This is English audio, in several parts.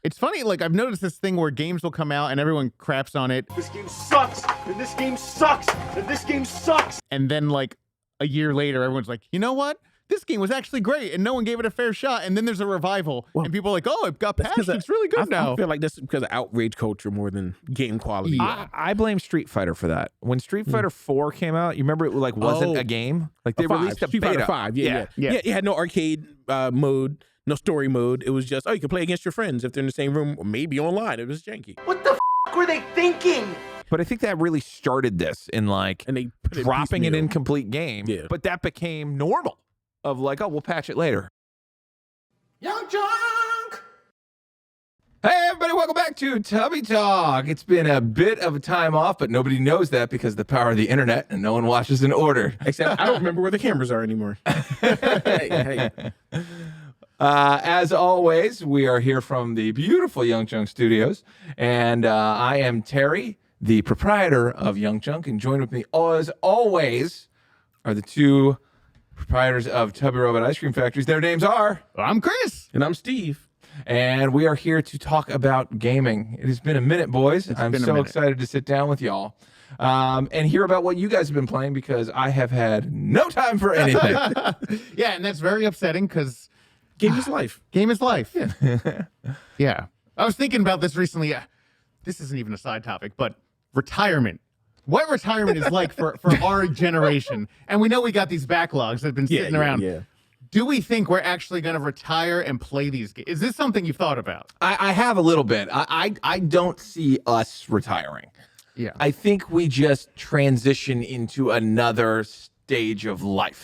It's funny, like, I've noticed this thing where games will come out and everyone craps on it. This game sucks, and this game sucks, and this game sucks. And then, like, a year later, everyone's like, you know what? This game was actually great, and no one gave it a fair shot. And then there's a revival, and people are like, oh, it got patched. It's really good now. I feel like that's because of outrage culture more than game quality. Yeah. I blame Street Fighter for that. When Street Fighter 4 came out, you remember it like wasn't a game? Like they released a Street beta. Fighter 5. Yeah. It had no arcade mode, no story mode. It was just, you can play against your friends if they're in the same room or maybe online. It was janky. What the were they thinking? But I think that really started this in like And they put dropping an piecemeal. incomplete game. Yeah. But that became normal of like, oh, we'll patch it later. Young Junk! Hey, everybody, welcome back to Tubby Talk. It's been a bit of a time off, but nobody knows that because of the power of the internet and no one watches in order. Except I don't remember where the cameras are anymore. hey. As always, we are here from the beautiful Young Chunk Studios, and I am Terry, the proprietor of Young Chunk, and joined with me as always are the two proprietors of Tubby Robot Ice Cream Factories. Their names are... I'm Chris. And I'm Steve. And we are here to talk about gaming. It has been a minute, boys. I'm so excited to sit down with y'all and hear about what you guys have been playing because I have had no time for anything. Yeah, and that's very upsetting because Game is life. game is life. Yeah. Yeah. I was thinking about this recently. This isn't even a side topic, but retirement. What retirement is like for our generation. And we know we got these backlogs that have been sitting around. Yeah. Do we think we're actually going to retire and play these games? Is this something you've thought about? I have a little bit. I don't see us retiring. Yeah. I think we just transition into another stage of life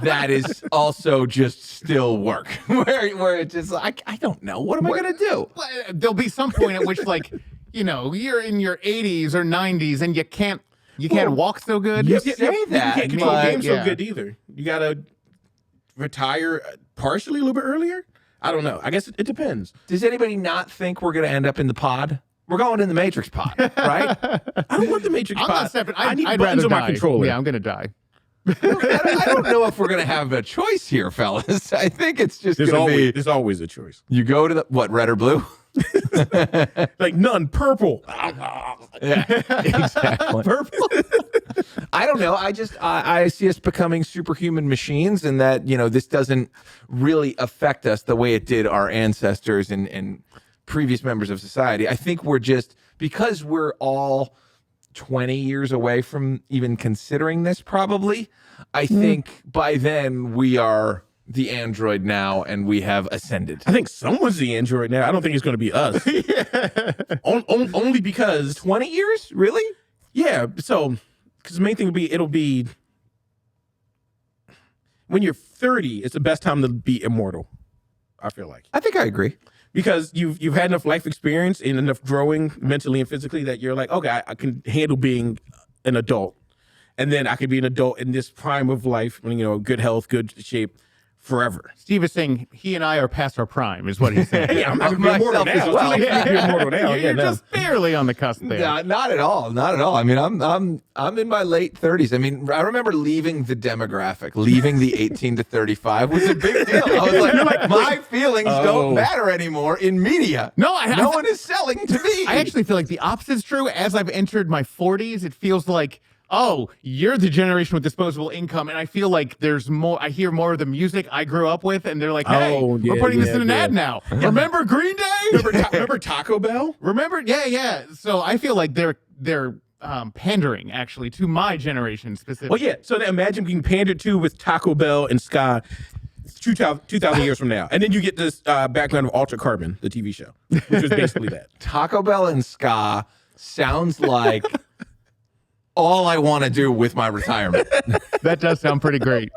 that is also just still work where it's just like, I don't know. What am I going to do? There'll be some point at which, like, you know, you're in your 80s or 90s and you can't walk so good. You say that, You can't control but- games so good either. You got to retire partially a little bit earlier. I don't know. I guess it depends. Does anybody not think we're going to end up in the pod? We're going in the Matrix pod, right? I don't want the Matrix I'm pod. not stepping. I need I'd buttons rather on my die. controller. Yeah, I'm going to die. I don't know if we're going to have a choice here, fellas. I think it's just going to be, There's always a choice. you go to the, what, red or blue? Like none. Purple. Yeah, exactly. Purple. I don't know. I see us becoming superhuman machines and that, you know, this doesn't really affect us the way it did our ancestors and previous members of society. I think we're just, because we're all 20 years away from even considering this probably, I think by then we are the android now and we have ascended. I think someone's the android now. I don't think it's going to be us. Only because 20 years? Really? Yeah, so because the main thing it'll be when you're 30, it's the best time to be immortal. I feel like I think I agree. because you've had enough life experience and enough growing mentally and physically that you're like, okay, I can handle being an adult, and then I could be an adult in this prime of life, when, you know, good health, good shape, forever. Steve is saying he and I are past our prime, is what he's saying. Yeah, I'm not gonna be immortal Myself as now. well. It's too late to be immortal now. You're no. just barely on the cusp there. No, not at all. Not at all. I mean, I'm in my late 30s. I mean, I remember leaving the demographic, leaving the 18 to 35 was a big deal. I was like, my feelings don't matter anymore in media. No, no one is selling to me. I actually feel like the opposite's true. As I've entered my 40s, it feels like, oh, you're the generation with disposable income. And I feel like there's more, I hear more of the music I grew up with. And they're like, hey, we're putting this in an ad now. Remember Green Day? Remember Taco Bell? Remember? Yeah. So I feel like they're pandering, actually, to my generation specifically. Well, yeah. So then imagine being pandered to with Taco Bell and Ska 2,000 years from now. And then you get this background of Altered Carbon, the TV show, which was basically that. Taco Bell and Ska sounds like all I want to do with my retirement. That does sound pretty great.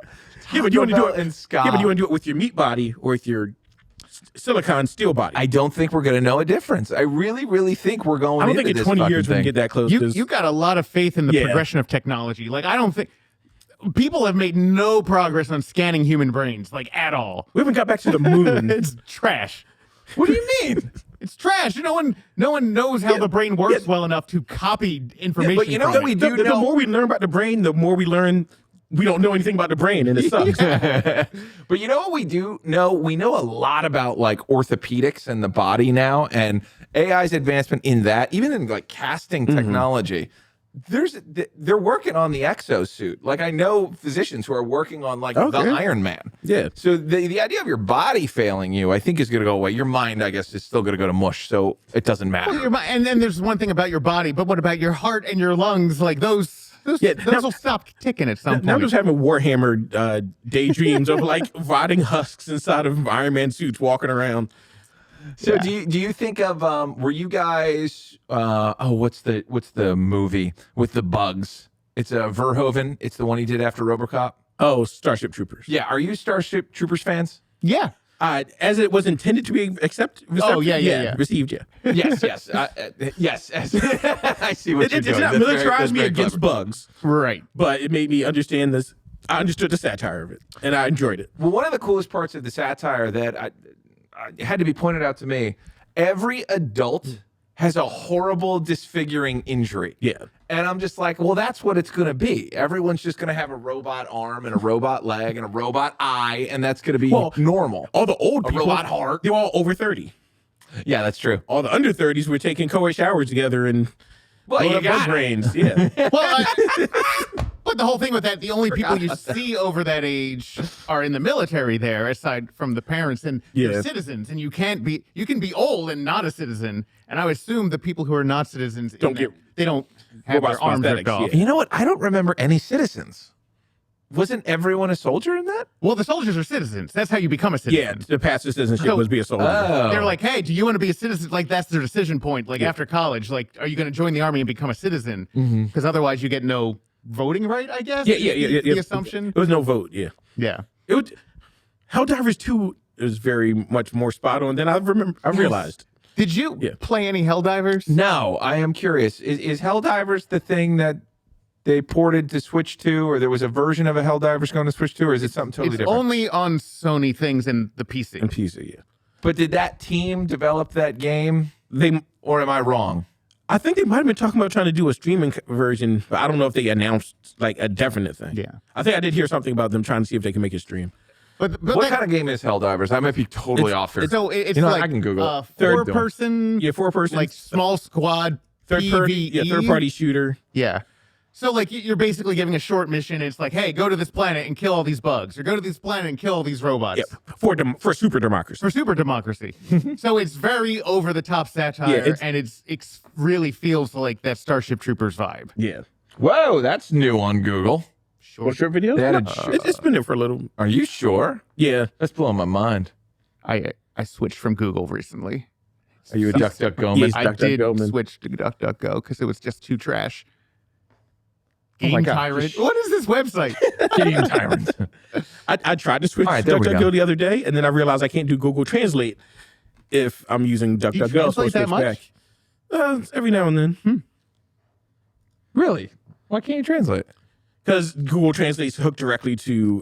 Yeah, but you want to do it and Ska. Yeah, but you want to do it with your meat body or with your silicon steel body. I don't think we're going to know a difference. I really, really think we're going I don't into think in this 20 fucking years we can thing. get that close. You got a lot of faith in the progression of technology. Like, I don't think people have made no progress on scanning human brains, like, at all. We haven't got back to the moon. It's trash. What do you mean? It's trash. No one knows how the brain works well enough to copy information. but you know from what it. we do The know? more we learn about the brain, the more we learn we don't know anything about the brain, and it sucks. But you know what we do know? We know a lot about like orthopedics and the body now, and AI's advancement in that, even in like casting technology. They're working on the exosuit. Like I know physicians who are working on like the Iron Man. Yeah. So the idea of your body failing you, I think, is going to go away. Your mind, I guess, is still going to go to mush. So it doesn't matter. Well, and then there's one thing about your body, but what about your heart and your lungs? Like those will stop ticking at some point. Now I'm just having Warhammer daydreams of like rotting husks inside of Iron Man suits walking around. So do you think of were you guys what's the movie with the bugs? It's Verhoeven. It's the one he did after RoboCop. Oh, Starship Troopers. Yeah, are you Starship Troopers fans? Yeah. As it was intended to be received, received, yeah. Yes. Yes. I see what you're It doing. did not militarize me against bugs, Right. but it made me understand this. I understood the satire of it, and I enjoyed it. Well, one of the coolest parts of the satire that I had to be pointed out to me, every adult has a horrible disfiguring injury. Yeah. And I'm just like, well, that's what it's going to be. Everyone's just going to have a robot arm and a robot leg and a robot eye, and that's going to be normal. All the old people, robot heart. they're all over 30. Yeah, that's true. All the under 30s were taking co-ed showers together and You got brains. Yeah. Well, but the whole thing with that, the only people you see over that age are in the military there, aside from the parents, and they're citizens. And you can be old and not a citizen. And I would assume the people who are not citizens they don't have their arms ripped off. You know what? I don't remember any citizens. Wasn't everyone a soldier in that? Well, the soldiers are citizens. That's how you become a citizen. Yeah, the path to citizenship was be a soldier. They're like, hey, do you want to be a citizen? Like, that's their decision point. Like, after college, like, are you going to join the army and become a citizen? Because otherwise you get no voting right, I guess? Yeah. The assumption? There was no vote, yeah. Yeah. Helldivers 2 is very much more spot on than I realized. Did you play any Helldivers? No, I am curious. Is Helldivers the thing that they ported to Switch 2, or there was a version of a Helldivers going to Switch 2, or is it something totally different? It's only on Sony things and the PC. And PC, yeah. But did that team develop that game? Or am I wrong? I think they might have been talking about trying to do a streaming version, but I don't know if they announced like a definite thing. Yeah. I think I did hear something about them trying to see if they can make it stream. But what kind of game is Helldivers? I might be totally off here. So it's I can Google third person. Yeah, 4 person. Like small squad. Third party shooter. Yeah. So like you're basically giving a short mission. It's like, hey, go to this planet and kill all these bugs, or go to this planet and kill all these robots. Yeah, for super democracy. For super democracy. So it's very over the top satire, and it's really feels like that Starship Troopers vibe. Yeah. Whoa, that's new on Google. Short videos? It's been there for a little. Are you sure? Yeah. That's blowing my mind. I switched from Google recently. Are you a DuckDuckGo man? Yes, I did DuckDuckGo man. switch to DuckDuckGo because it was just too trash. Oh my Game God. Tyrant. What is this website? Game Tyrant. I tried to switch All right, to there we go. DuckDuckGo the other day, and then I realized I can't do Google Translate if I'm using DuckDuckGo. You translate that much? Every now and then. Really? Why can't you translate? Because Google Translate's hooked directly to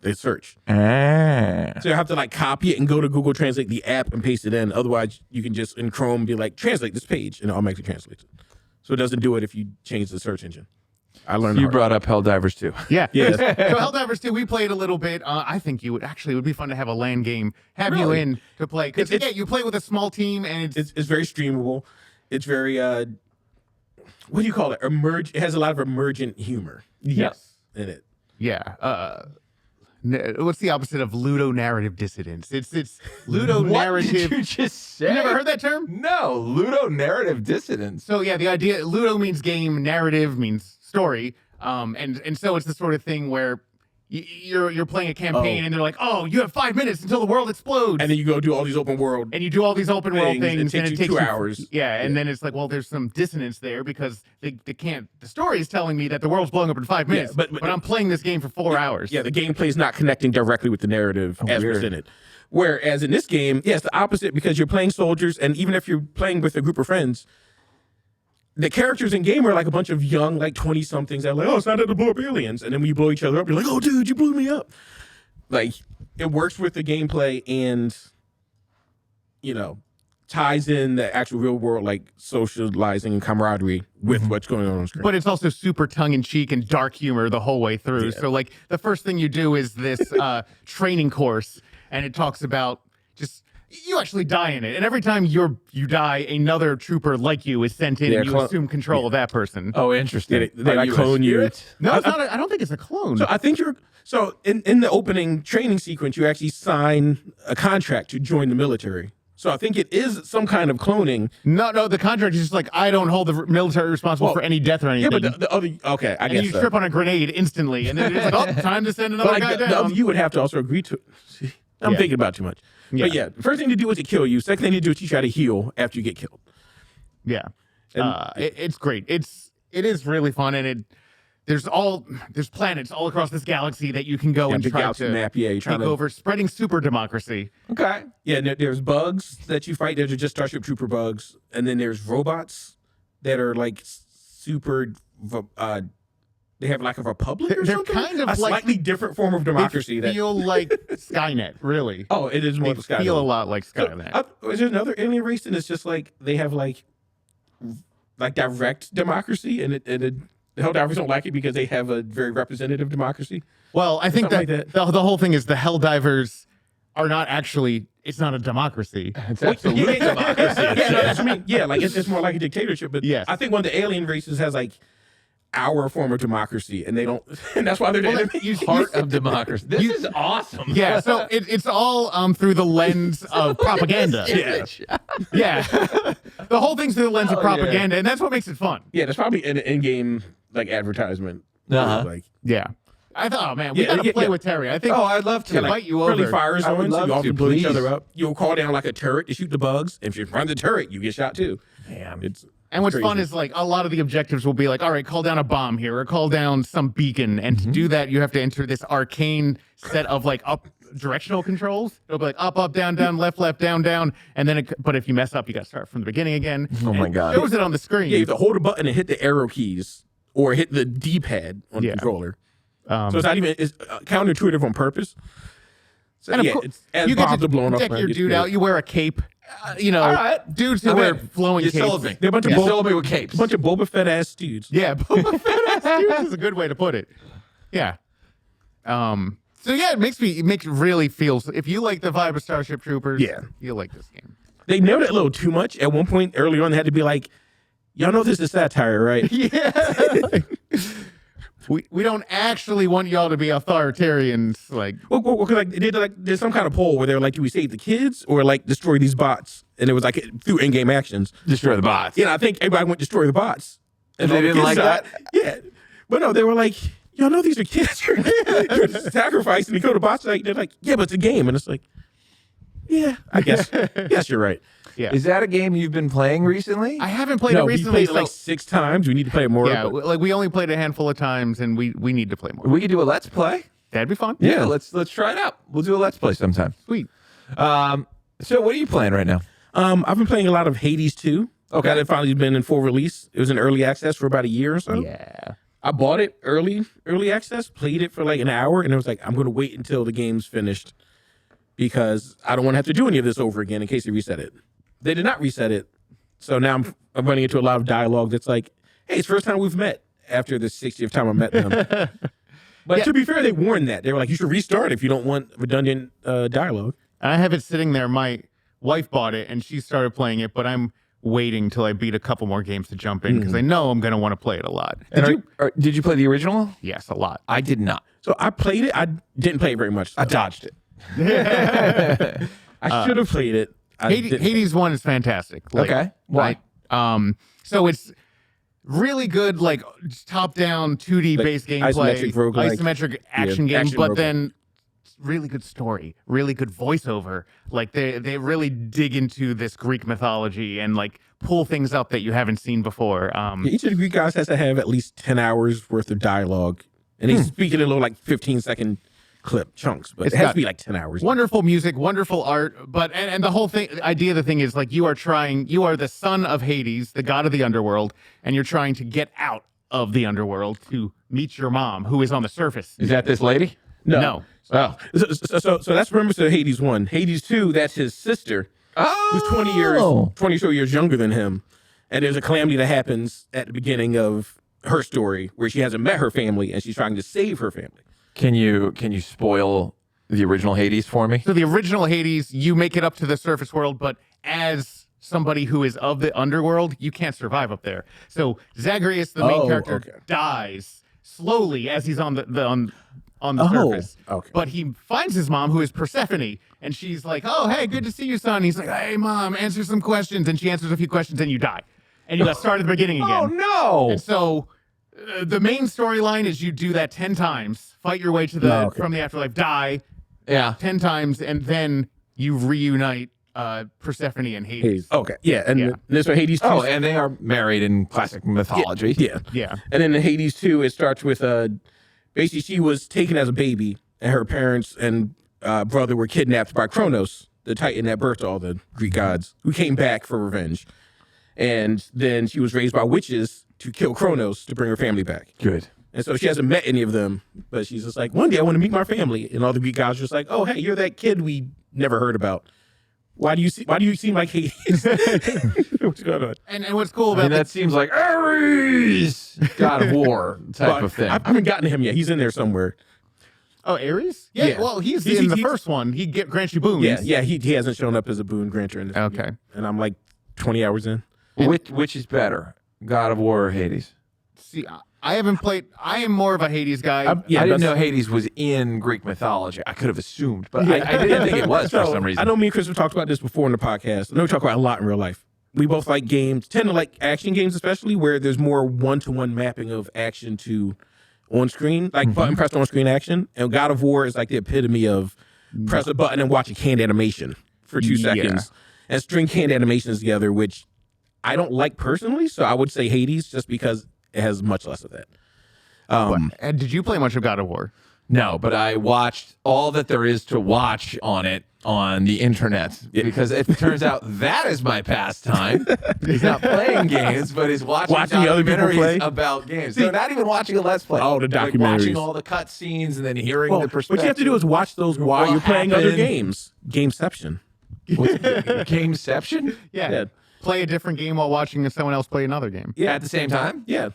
the search. So you have to like copy it and go to Google Translate, the app, and paste it in. Otherwise, you can just in Chrome be like, translate this page, and it automatically translates it. So it doesn't do it if you change the search engine. I learned You brought up Helldivers 2. Yeah. Yes. So Helldivers 2, we played a little bit. I think it would be fun to have a LAN game, have you in to play. Because you play with a small team, and it's very streamable. It's very what do you call it? It has a lot of emergent humor. Yes. In it. Yeah. What's the opposite of ludonarrative dissidence? It's ludonarrative. What did you just say? You never heard that term? No, ludonarrative dissidence. So yeah, the idea ludo means game, narrative means story, and so it's the sort of thing where you're playing a campaign and they're like, oh, you have 5 minutes until the world explodes, And then you go do all these open world. and you do all these open world things, It and takes it you takes 2 hours. Yeah, and then it's like, well, there's some dissonance there because they can't. The story is telling me that the world's blowing up in 5 minutes, but I'm playing this game for 4 hours. Yeah, the gameplay is not connecting directly with the narrative as weird. presented. Whereas in this game, it's the opposite because you're playing soldiers, and even if you're playing with a group of friends, the characters in game are like a bunch of young, like 20-somethings that are like, oh, it's not to blow up aliens. And then when you blow each other up, you're like, oh, dude, you blew me up. Like, it works with the gameplay and, ties in the actual real world, like socializing and camaraderie with what's going on screen. But it's also super tongue-in-cheek and dark humor the whole way through. Yeah. So, like, the first thing you do is this training course, and it talks about just you actually die in it. And every time you die, another trooper like you is sent in, and you assume control of that person. Oh, interesting. They like clone you. No, it's not. I don't think it's a clone. So I think in the opening training sequence, you actually sign a contract to join the military. So I think it is some kind of cloning. No, the contract is just like, I don't hold the military responsible for any death or anything. Yeah, but the other, okay, I and guess you trip on a grenade instantly, and then it's like, oh, time to send another but guy the down. other, you would have to also agree to. See, I'm thinking about too much. Yeah. But yeah, the first thing to do is to kill you. Second thing to do is to try to heal after you get killed. Yeah, it's great. It is really fun, and there's planets all across this galaxy that you can go and try to map. Yeah, you're trying take over, spreading super democracy. Okay. Yeah, and there's bugs that you fight. Those are just Starship Trooper bugs, and then there's robots that are like super. They have like a republic or They're something. kind of a like slightly different form of democracy. They feel like Skynet, really. Oh, it is more They Skynet. feel a lot like Skynet. Is there another alien race, and it's just like they have like direct democracy, and the Helldivers don't like it because they have a very representative democracy. Well, I think that, something like that. The whole thing is the Helldivers are not actually. It's not a democracy. It's absolute democracy. Yeah, no, that's what I mean. Yeah, like it's just more like a dictatorship. But Yes. I think one of the alien races has like our form of democracy, and they don't, and that's why they're the enemy. Heart of democracy. This is awesome. Yeah, so it's all through the lens of propaganda. Yeah. The whole thing's through the lens of propaganda, and that's what makes it fun. Yeah, there's probably an in-game like advertisement. Like Yeah. I thought, oh man, we gotta play with Terry. I think. Oh, I'd love to. Invite you friendly over. fire I would zones, so love you all to, can blow each please. other up. You'll call down like a turret to shoot the bugs. If you run the turret, you get shot too. Damn. It's And what's crazy. fun is like a lot of the objectives will be like, all right, call down a bomb here or call down some beacon. And to do that, you have to enter this arcane set of like up directional controls. It'll be like up, down, left, down, down. And then, but if you mess up, you got to start from the beginning again. Oh my And God. It shows it on the screen. Yeah, you have to hold a button and hit the arrow keys or hit the D-pad on the controller. So it's not even, it's counterintuitive on purpose. So And yeah, of course, it's as you get bombs to are blowing up. deck around, your it's dude great. out. You wear a cape. All right. Dudes who wear flowing You capes. sold me. They're a bunch of You Boba- sold me with capes. A bunch of Boba Fett ass dudes. Yeah, Boba Fett dudes is a good way to put it. Yeah. So yeah, it makes it really feels. If you like the vibe of Starship Troopers, Yeah. you'll like this game. They nailed it a little too much. At one point early on, they had to be like, y'all know this is satire, right? Yeah. We don't actually want y'all to be authoritarians. Like, Well, like they did there's some kind of poll where they were like, do we save the kids or like destroy these bots? And it was like through in-game actions. Destroy the bots. Yeah, I think everybody went destroy the bots. And all they the didn't kids like that? Yeah. But no, they were like, y'all know these are kids. You're sacrificing to kill the bots. Like, they're like, yeah, but it's a game. And it's like, yeah, I guess. Yes, you're right. yeah. Is that a game you've been playing recently? I haven't played No, it we recently. played it like 6 times. We need to play it more. yeah, but- like we only played a handful of times, and we need to play more. We could do a let's play. That'd be fun. Yeah, let's try it out. We'll do a let's play sometime. Sweet. So what are you playing right now? I've been playing a lot of Hades 2. Okay. That had finally been in full release. It was in early access for about a year or so. Yeah. I bought it early access, played it for like an hour, and it was like, I'm going to wait until the game's finished because I don't want to have to do any of this over again in case they reset it. They did not reset it. So now I'm running into a lot of dialogue that's like, hey, it's the first time we've met after the 60th time I met them. But to be fair, they warned that. They were like, you should restart if you don't want redundant dialogue. I have it sitting there. My wife bought it, and she started playing it, but I'm waiting till I beat a couple more games to jump in because I know I'm going to want to play it a lot. Did you play the original? Yes, a lot. I did not. So I played it. I didn't play it very much. I dodged it. I should have played it. Hades 1 is fantastic. Like, Okay. Why? So it's really good, like top-down 2D based gameplay, isometric roguelike. isometric action game, action but roguelike. then really good story, really good voiceover. Like they really dig into this Greek mythology and like pull things up that you haven't seen before. Each of the Greek guys has to have at least 10 hours worth of dialogue. And they speak in a little like 15-second clip chunks, but It's it has got to be like 10 hours. Wonderful music, wonderful art, but and the whole idea of the thing is like you are the son of Hades, the god of the underworld, and you're trying to get out of the underworld to meet your mom, who is on the surface. Is that this lady? No. Oh. So that's remember to Hades 1. Hades 2, that's his sister. who's 20 or so years younger than him. And there's a calamity that happens at the beginning of her story where she hasn't met her family and she's trying to save her family. Can you spoil the original Hades for me? So the original Hades, you make it up to the surface world, but as somebody who is of the underworld, you can't survive up there. So Zagreus, the main character, dies slowly as he's on the surface. Okay. But he finds his mom, who is Persephone, and she's like, "Oh, hey, good to see you, son." He's like, "Hey, mom, answer some questions," and she answers a few questions, and you die, and you got to start at the beginning again. Oh no! And so the main storyline is you do that 10 times, fight your way to the from the afterlife, die, 10 times, and then you reunite Persephone and Hades. Okay. Yeah. And this one, Hades 2. Oh, and they are married in classic mythology. Yeah. And then in Hades 2, it starts with basically she was taken as a baby, and her parents and brother were kidnapped by Kronos, the titan that birthed all the Greek gods, who came back for revenge. And then she was raised by witches to kill Kronos to bring her family back. Good. And so she hasn't met any of them, but she's just like, one day I want to meet my family. And all the Greek gods are just like, oh, hey, you're that kid we never heard about. Why do you seem like Hades? What's going on? And what's cool about that seems like Ares, God of War type of thing. I haven't gotten to him yet. He's in there somewhere. Oh, Ares? Yeah. Well, he's in the first one. He grants you boons. Yeah. He hasn't shown up as a boon granter in this. Okay. And I'm like 20 hours in. Which is better, God of War or Hades? See, I haven't played. I am more of a Hades guy. I didn't know Hades was in Greek mythology. I could have assumed, but I didn't think it was for some reason. I know me and Chris have talked about this before in the podcast. I know we talk about it a lot in real life. We both like games, tend to like action games, especially where there's more one-to-one mapping of action to on-screen, like button press on-screen action. And God of War is like the epitome of press a button and watch a canned animation for 2 seconds and string canned animations together, which I don't like personally. So I would say Hades just because it has much less of that. And did you play much of God of War? No, but I watched all that there is to watch on it on the internet because it turns out that is my pastime. He's not playing games, but he's watching other people play about games. So not even watching a Let's Play. Oh, the documentaries. Like watching all the cutscenes and then hearing the perspective. What you have to do is watch those while you're playing other games. Gameception. Gameception? Yeah. Play a different game while watching someone else play another game. Yeah, at the same time? Yeah.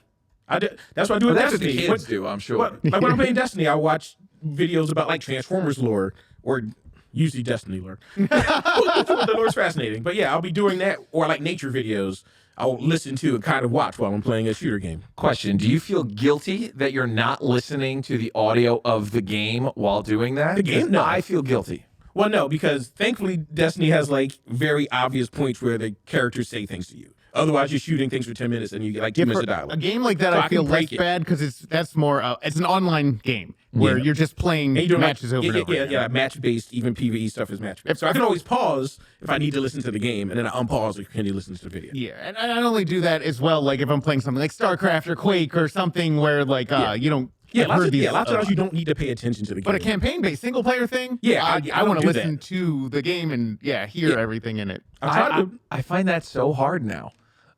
That's what I do with That's Destiny. what the kids do, I'm sure. Like when I'm playing Destiny, I watch videos about like Transformers lore or usually Destiny lore. The lore's fascinating. But yeah, I'll be doing that or like nature videos. I'll listen to and kind of watch while I'm playing a shooter game. Question, do you feel guilty that you're not listening to the audio of the game while doing that? The game? No. I feel guilty. Well, no, because thankfully Destiny has like very obvious points where the characters say things to you. Otherwise, you're shooting things for 10 minutes and you get like 2 minutes of dialogue. A game like that, So I feel less bad because that's more. It's an online game where you're just playing matches over and over. Yeah, match-based, even PvE stuff is match-based. So I can always pause if I need to listen to the game, and then I unpause or continue to listen to the video. Yeah, and I only do that as well, like if I'm playing something like StarCraft or Quake or something where like you don't. Lots of times you don't need to pay attention to the game. But a campaign-based single-player thing, I want to listen to the game and hear everything in it. I find that so hard now.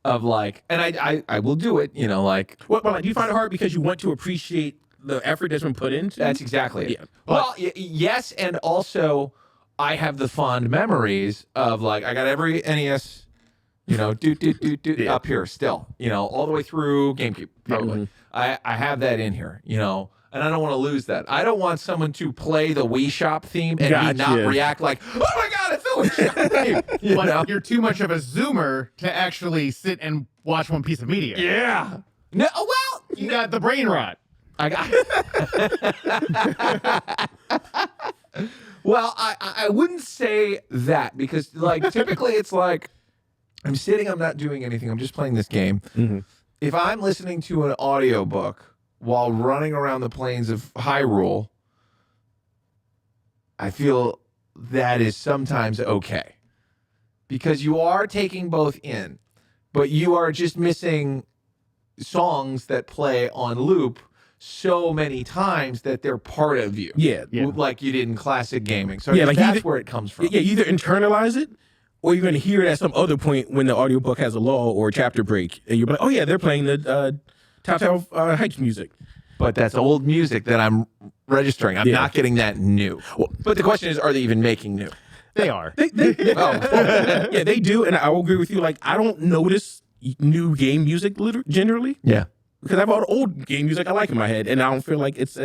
Of like, and I will do it, like. Well, do you find it hard because you want to appreciate the effort that's been put into? That's exactly it. Yeah. Well, yes, and also I have the fond memories of like I got every NES, up here still, all the way through GameCube probably. I have that in here, and I don't want to lose that. I don't want someone to play the Wii Shop theme and me not react like, oh my God, it's the Wii Shop theme. But you're too much of a zoomer to actually sit and watch one piece of media. Yeah. No, well, you got the brain rot. I got. Well, I wouldn't say that because like typically it's like I'm sitting, I'm not doing anything, I'm just playing this game. Mm-hmm. If I'm listening to an audiobook while running around the plains of Hyrule, I feel that is sometimes okay. Because you are taking both in, but you are just missing songs that play on loop so many times that they're part of you. Yeah. Like you did in classic gaming. So like that's where it comes from. Yeah, you either internalize it or you're going to hear it at some other point when the audiobook has a lull or a chapter break. And you're like, oh yeah, they're playing the Telltale Heights music. But that's old music that I'm registering. I'm not getting that new. But the question is, are they even making new? They are. Yeah, they do, and I will agree with you. Like, I don't notice new game music generally. Yeah. Because I have all the old game music I like in my head, and I don't feel like it's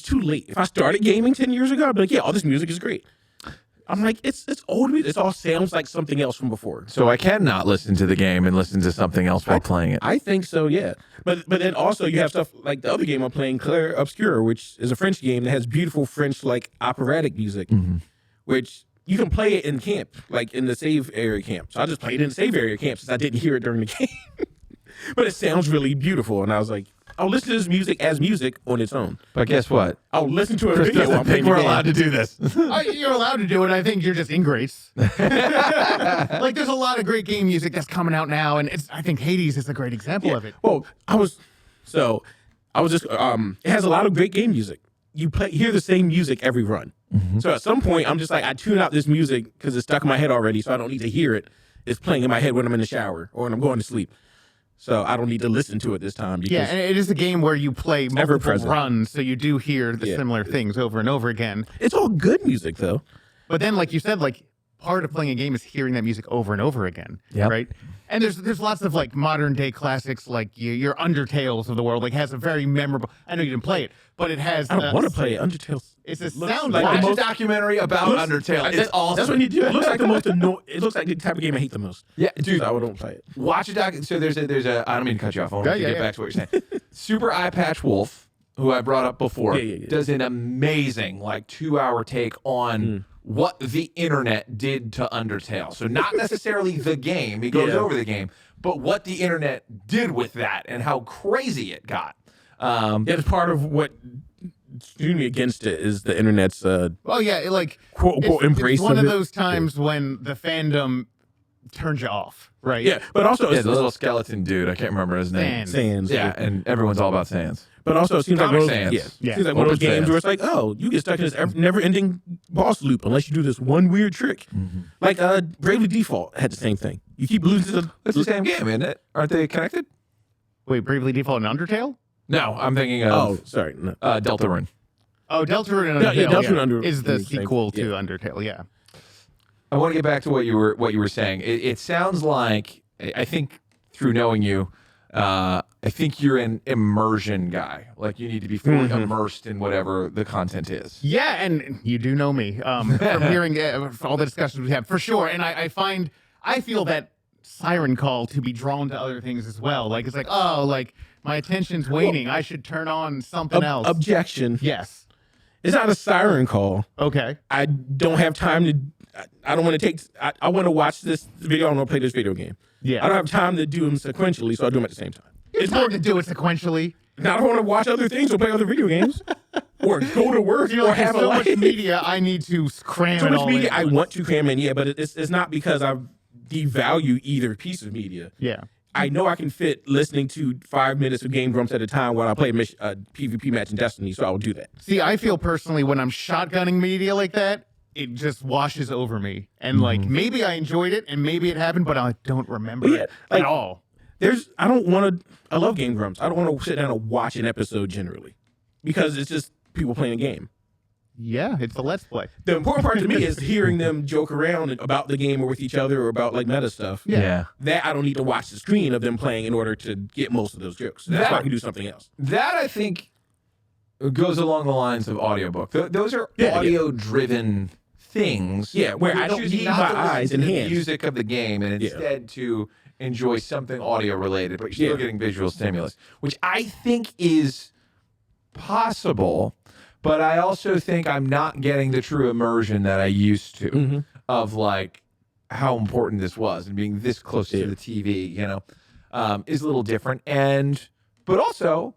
too late. If I started gaming 10 years ago, I'd be like, yeah, all this music is great. I'm like, it's old music. It all sounds like something else from before. So I cannot listen to the game and listen to something else while playing it. I think so, yeah. But then also you have stuff like the other game I'm playing, Clair Obscur, which is a French game that has beautiful French like operatic music, which you can play it in camp, like in the save area camp. So I just played it in the save area camp since I didn't hear it during the game. But it sounds really beautiful, and I was like, I'll listen to this music as music on its own. But guess what? I'll listen to a Chris video. doesn't think we're allowed to do this. You're allowed to do it. I think you're just ingrates. Like, there's a lot of great game music that's coming out now, and I think Hades is a great example of it. Well, I was just it has a lot of great game music. You hear the same music every run. So at some point, I'm just like, I tune out this music because it's stuck in my head already, so I don't need to hear it. It's playing in my head when I'm in the shower or when I'm going to sleep. So I don't need to listen to it this time. Because yeah, and it is a game where you play multiple present. runs, so you do hear the similar things over and over again. It's all good music, though. But then, like you said, like part of playing a game is hearing that music over and over again, right? And there's lots of like modern day classics, like your Undertales of the world, like has a very memorable. I know you didn't play it, but it has. I don't want to play it. Undertale. It's a sound like like Watch a documentary about Undertale. It's awesome. That's what you do. It looks like the most it looks like the type of game I hate the most. Yeah, dude. So I don't play it. Watch a doc. So there's a. I don't mean to cut you off. I want to get back to what you're saying. Super Eye Patch Wolf, who I brought up before, does an amazing like 2-hour take on what the internet did to Undertale. So not necessarily the game. He goes over the game, but what the internet did with that and how crazy it got. It's part of what shooting me against it is the internet's like quote unquote embrace. It's one of those times when the fandom turns you off, right? Yeah, but also the little skeleton dude. I can't remember his name. Sans. Yeah, and everyone's all about Sans. But also, it seems like one of those, seems like one of those games where it's like, oh, you get stuck in this never-ending boss loop unless you do this one weird trick. Like Bravely Default had the same thing. You keep losing to It's the same game, isn't it? Aren't they connected? Wait, Bravely Default and Undertale? No, I'm thinking of No. Deltarune. Oh, Deltarune and Undertale Deltarune is the sequel to Undertale. Yeah. I want to get back to what you were saying. It sounds like, I think through knowing you, I think you're an immersion guy. Like you need to be fully immersed in whatever the content is. Yeah, and you do know me from hearing all the discussions we have for sure. And I feel that Siren Call to be drawn to other things as well. Like it's like, oh, like my attention's waning. I should turn on something else. Objection. Yes. It's not a siren call. Okay. I don't have time to. I don't want to take. I want to watch this video. I want to play this video game. Yeah. I don't have time to do them sequentially, so I do them at the same time. It's hard to do it sequentially. Now I don't want to watch other things or play other video games, or go to work, or have so a much life. media I need to cram So it much all media in. I want to cram in, but it's not because I devalue either piece of media. Yeah. I know I can fit listening to 5 minutes of Game Grumps at a time while I play a PvP match in Destiny, so I will do that. See, I feel personally when I'm shotgunning media like that, it just washes over me. And like maybe I enjoyed it and maybe it happened, but I don't remember it at all. I love Game Grumps. I don't want to sit down and watch an episode generally because it's just people playing a game. Yeah, it's a Let's Play. The important part to me is hearing them joke around about the game or with each other or about like meta stuff. Yeah. That I don't need to watch the screen of them playing in order to get most of those jokes. That's why I can do something else. That I think goes along the lines of audiobook. Those are audio-driven things. Yeah, where I don't need my eyes and the hands. music of the game, and instead to enjoy something audio-related, but you're still getting visual stimulus, which I think is possible. But I also think I'm not getting the true immersion that I used to of like how important this was and being this close to the TV, is a little different. But also,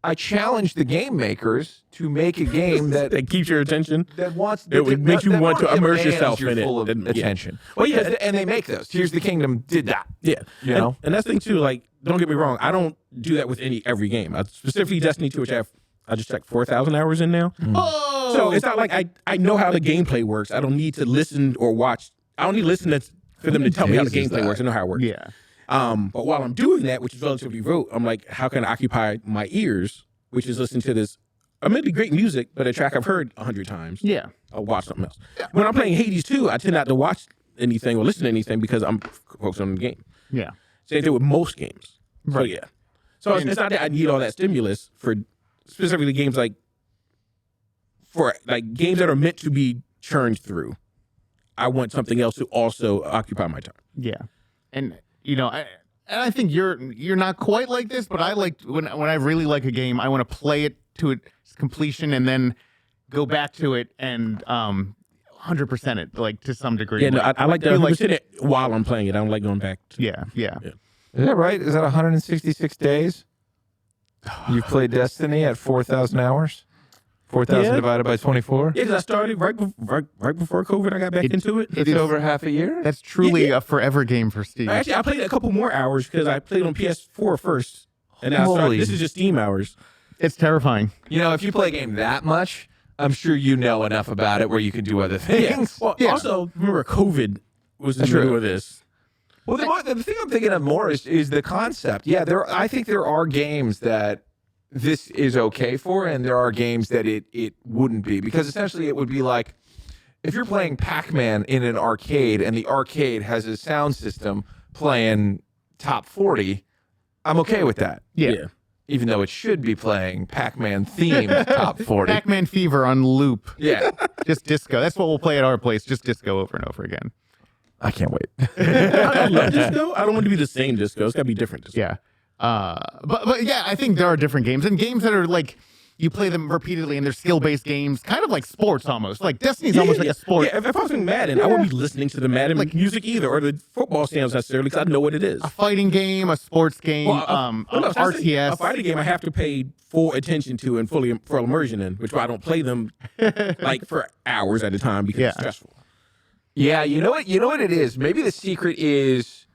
I challenge the game makers to make a game that keeps your attention. That wants it would make you want to immerse yourself your in it. Full of attention. Well, and they make those. Tears of the Kingdom did that. Yeah, know, and that's the thing too. Like, don't get me wrong, I don't do that with every game. Specifically Destiny 2, which I just checked 4,000 hours in now. Oh, so it's not like I know how the gameplay works. I don't need to listen or watch. I don't need to listen for them to tell me how the gameplay works. I know how it works. Yeah. But while I'm doing that, which is relatively rote, I'm like, how can I occupy my ears, which is listening to this admittedly great music, but a track I've heard 100 times. Yeah. I'll watch something else. When I'm playing Hades 2, I tend not to watch anything or listen to anything because I'm focused on the game. Yeah. Same thing with most games. So Right. yeah. So it's not that I need all that stimulus for specifically games for games that are meant to be churned through. I want something else to also occupy my time. Yeah. And I think you're not quite like this, but I like when I really like a game, I want to play it to its completion and then go back to it and 100% it, like, to some degree. Yeah, no, I like that. feel Like it while I'm playing it. I don't like going back to Yeah. Is that right? Is that 166 days? You've played Destiny at 4,000 hours? 4,000 Yeah. divided by 24? Yeah, because I started right before COVID. I got back into it. It's over half a year? That's truly a forever game for Steve. Actually, I played a couple more hours because I played on PS4 first. And then Holy- this is just Steam hours. It's terrifying. If you play a game that much, I'm sure you know enough about it where you can do other things. Well, also, remember, COVID was in the True. middle of this. Well, the thing I'm thinking of more is the concept. Yeah, I think there are games that this is okay for, and there are games that it wouldn't be. Because essentially it would be like, if you're playing Pac-Man in an arcade, and the arcade has a sound system playing top 40, I'm okay with that. Yeah. Even though it should be playing Pac-Man themed top 40. Pac-Man Fever on loop. Yeah. Just disco. That's what we'll play at our place. Just disco over and over again. I can't wait. I love disco. I don't want to be the same disco. It's got to be different disco. Yeah. But yeah, I think there are different games, and games that are like, you play them repeatedly, and they're skill-based games, kind of like sports almost. Like Destiny's almost like a sport. Yeah, if I was playing Madden, I wouldn't be listening to the Madden music either, or the football stands necessarily, because I know what it is. A fighting game, a sports game, RTS. A fighting game I have to pay full attention to and full immersion in, which I don't play them like for hours at a time because it's stressful. Yeah, you know what it is? Maybe the secret is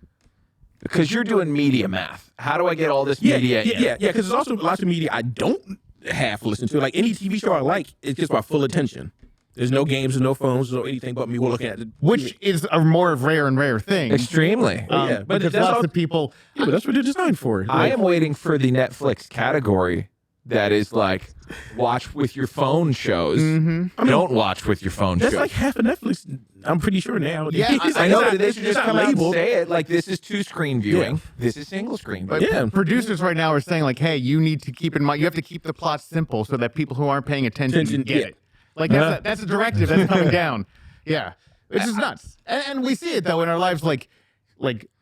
because you're doing media math. How do I get all this media in? Yeah, because there's also lots of media I don't have to listen to. Like any TV show I like, it gets my full attention. There's no games, there's no phones, there's no anything but me looking at it. Which is a more rare and rare thing. Extremely. Yeah, but because that's lots all- of people. Yeah, but that's what they're designed for. I am waiting for the Netflix category that is like watch with your phone shows. Don't watch with your phone That's shows. like half of Netflix, I'm pretty sure now. Yeah, I know that they should it's just not come out and labeled. say it like this is two-screen viewing. Yeah. This is single-screen But viewing. Yeah. producers right now are saying, like, hey, you need to keep in mind, you have to keep the plot simple so that people who aren't paying attention get yeah. it. Like, that's a directive that's coming down. Yeah. Which is nuts. And we see it, though, in our lives. Like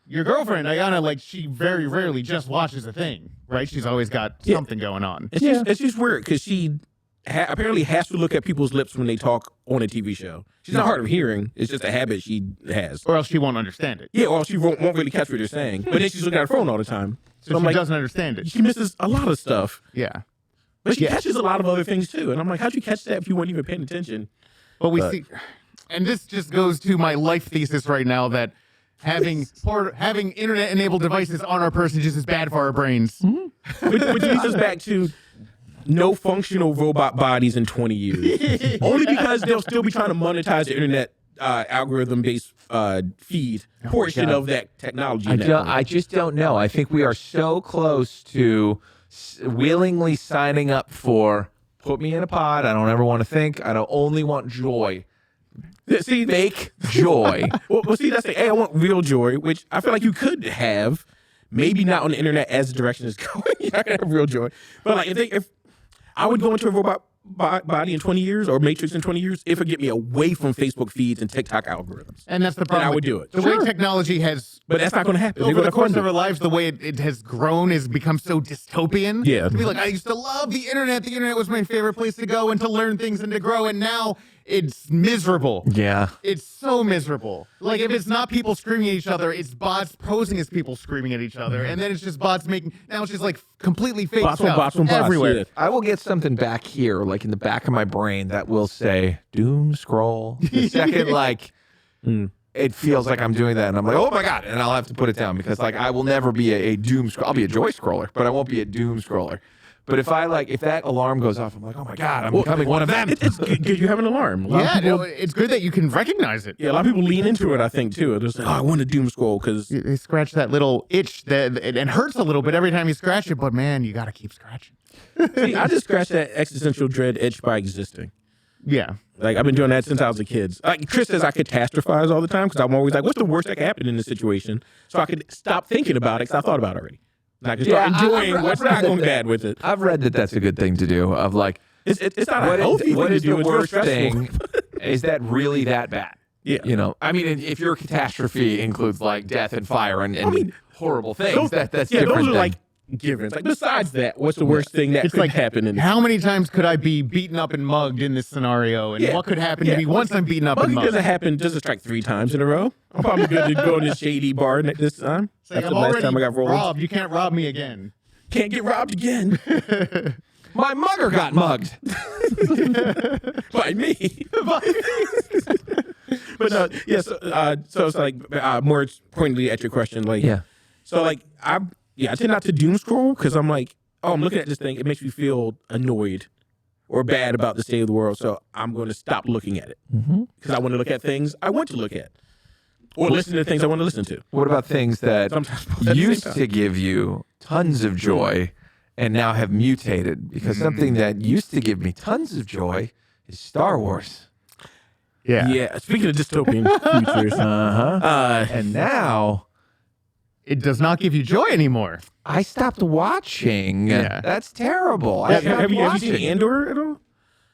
your girlfriend, Ayana, like, she very rarely just watches a thing, right? She's always got something going on. It's just weird because she apparently has to look at people's lips when they talk on a TV show. She's not hard of hearing. It's just a habit she has. Or else she won't understand it. Yeah, or she won't really catch what you're saying. But then she's looking at her phone all the time. So I'm she like, doesn't understand it. she misses a lot of stuff. Yeah. But she Yeah. catches a lot of other things too. And I'm like, how'd you catch that if you weren't even paying attention? But we see, and this just goes to my life thesis right now, that having internet-enabled devices on our person just is bad for our brains. Which leads us back to no functional robot bodies in 20 years. Only because they'll still be trying to monetize the internet algorithm-based feed portion of that technology. I just don't know. I think we are so close to willingly signing up for put me in a pod. I don't ever want to think. I don't only want joy. See, Fake joy. well, see, that's the hey, I want real joy, which I feel like you could have. Maybe not on the internet as the direction is going. You're not gonna have real joy. But like, if I would go into a robot body in 20 years or Matrix in 20 years, it would get me away from Facebook feeds and TikTok algorithms. And that's the problem. I would do it. The way technology has, But that's not going to happen. over the course of our lives, the way it has grown has become so dystopian. Yeah. To be like, I used to love the internet. The internet was my favorite place to go and to learn things and to grow. And now it's miserable. Yeah. It's so miserable. Like, if it's not people screaming at each other, it's bots posing as people screaming at each other. And then it's just bots making, now it's just like completely fake Bots on stuff bots on bots, everywhere. yeah. I will get something back here, like in the back of my brain, that will say doom scroll. The second, like, it feels like I'm doing that, and I'm like, oh my God, and I'll have to put it down because, like, I will never be a doom scroller. I'll be a joy scroller, but I won't be a doom scroller. But if that alarm goes off, I'm like, oh my God, I'm becoming one of them. It's good you have an alarm. A lot of Yeah, people- no, it's good that you can recognize it. yeah, a lot of people lean into it, I think, too. They're just like, oh, I want to doom scroll because They scratch that little itch that it hurts a little bit every time you scratch it, but man, you got to keep scratching. See, I just scratched that existential dread itch by existing. Yeah. Like, I've been doing that since I was a kid. Like, Chris says I catastrophize all the time because I'm always like, what's the worst that could happen in this situation? So I could stop thinking about it because I thought about it already. And I can start enjoying what's not going bad with it. I've read that that's a good thing to do. Of like, It's not a healthy thing what to is do. the It's real worst stressful. thing? Is that really that bad? Yeah. You know, I mean, if your catastrophe includes like death and fire and horrible things, Those, that's yeah, different. those are than- like givens. Like, besides that, what's the worst thing that It's could like, happen in how many times could I be beaten up and mugged in this scenario? And what could happen to me once I'm beaten up and Mugging mugged? doesn't happen, doesn't strike 3 times in a row. I'm probably good to go in this shady bar this time. It's like, After I'm the last already time I got rolled. robbed. You can't rob me again. Can't get robbed again My mugger got mugged. by me. But no, yeah. So it's like more pointedly at your question, like So like I tend not to doom scroll because I'm like, oh, I'm looking at this thing. It makes me feel annoyed or bad about the state of the world. So I'm going to stop looking at it because I want to look at things I want to look at or listen to things I want to listen to. What about things that Sometimes both at the same used time. to give you tons of joy and now have mutated? Because something that used to give me tons of joy is Star Wars. Yeah. Speaking of dystopian futures, And now It does not give you joy anymore. I stopped watching. Yeah. That's terrible. I have stopped you watching. seen Andor at all?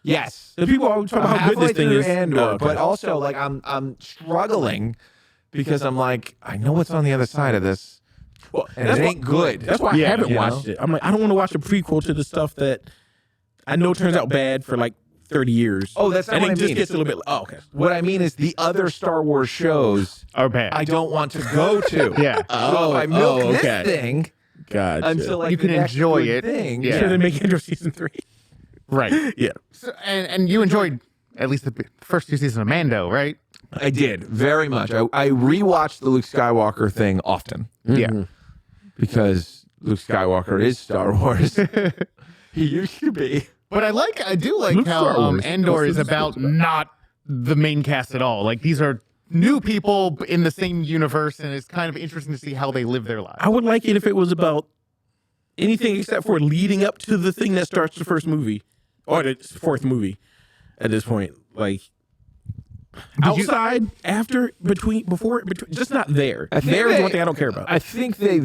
Yes. The people always talk about how good halfway this thing through is. Andor, Oh, okay. but also like I'm struggling because I'm like, I know what's on the other side of this, Well, and that's it why- ain't good. That's why I Yeah, haven't you watched know? it. I'm like, I don't want to watch a prequel to the stuff that I know turns out bad for like 30 years. Oh, that's not and what it I just mean. gets a little bit. Oh, okay. What I mean is the other Star Wars shows Are bad. I don't want to go to. Yeah. So if I milk okay. this thing Gotcha. until like You the can next enjoy good it. thing. Yeah. Sure they make Andor season 3. Right. Yeah. So, and you enjoyed at least the first 2 seasons of Mando, right? I did very much. I rewatched the Luke Skywalker thing often Yeah. because Luke Skywalker is Star Wars. He used to be. But I do like Luke how Star Wars. Andor is That's about not the main cast at all. Like these are new people in the same universe, and it's kind of interesting to see how they live their lives. I would like it if it was about anything except for leading up to the thing that starts the first movie or the 4th movie at this point. Like, outside, after, between, before, between, just not there. There is one thing I don't care about. I think they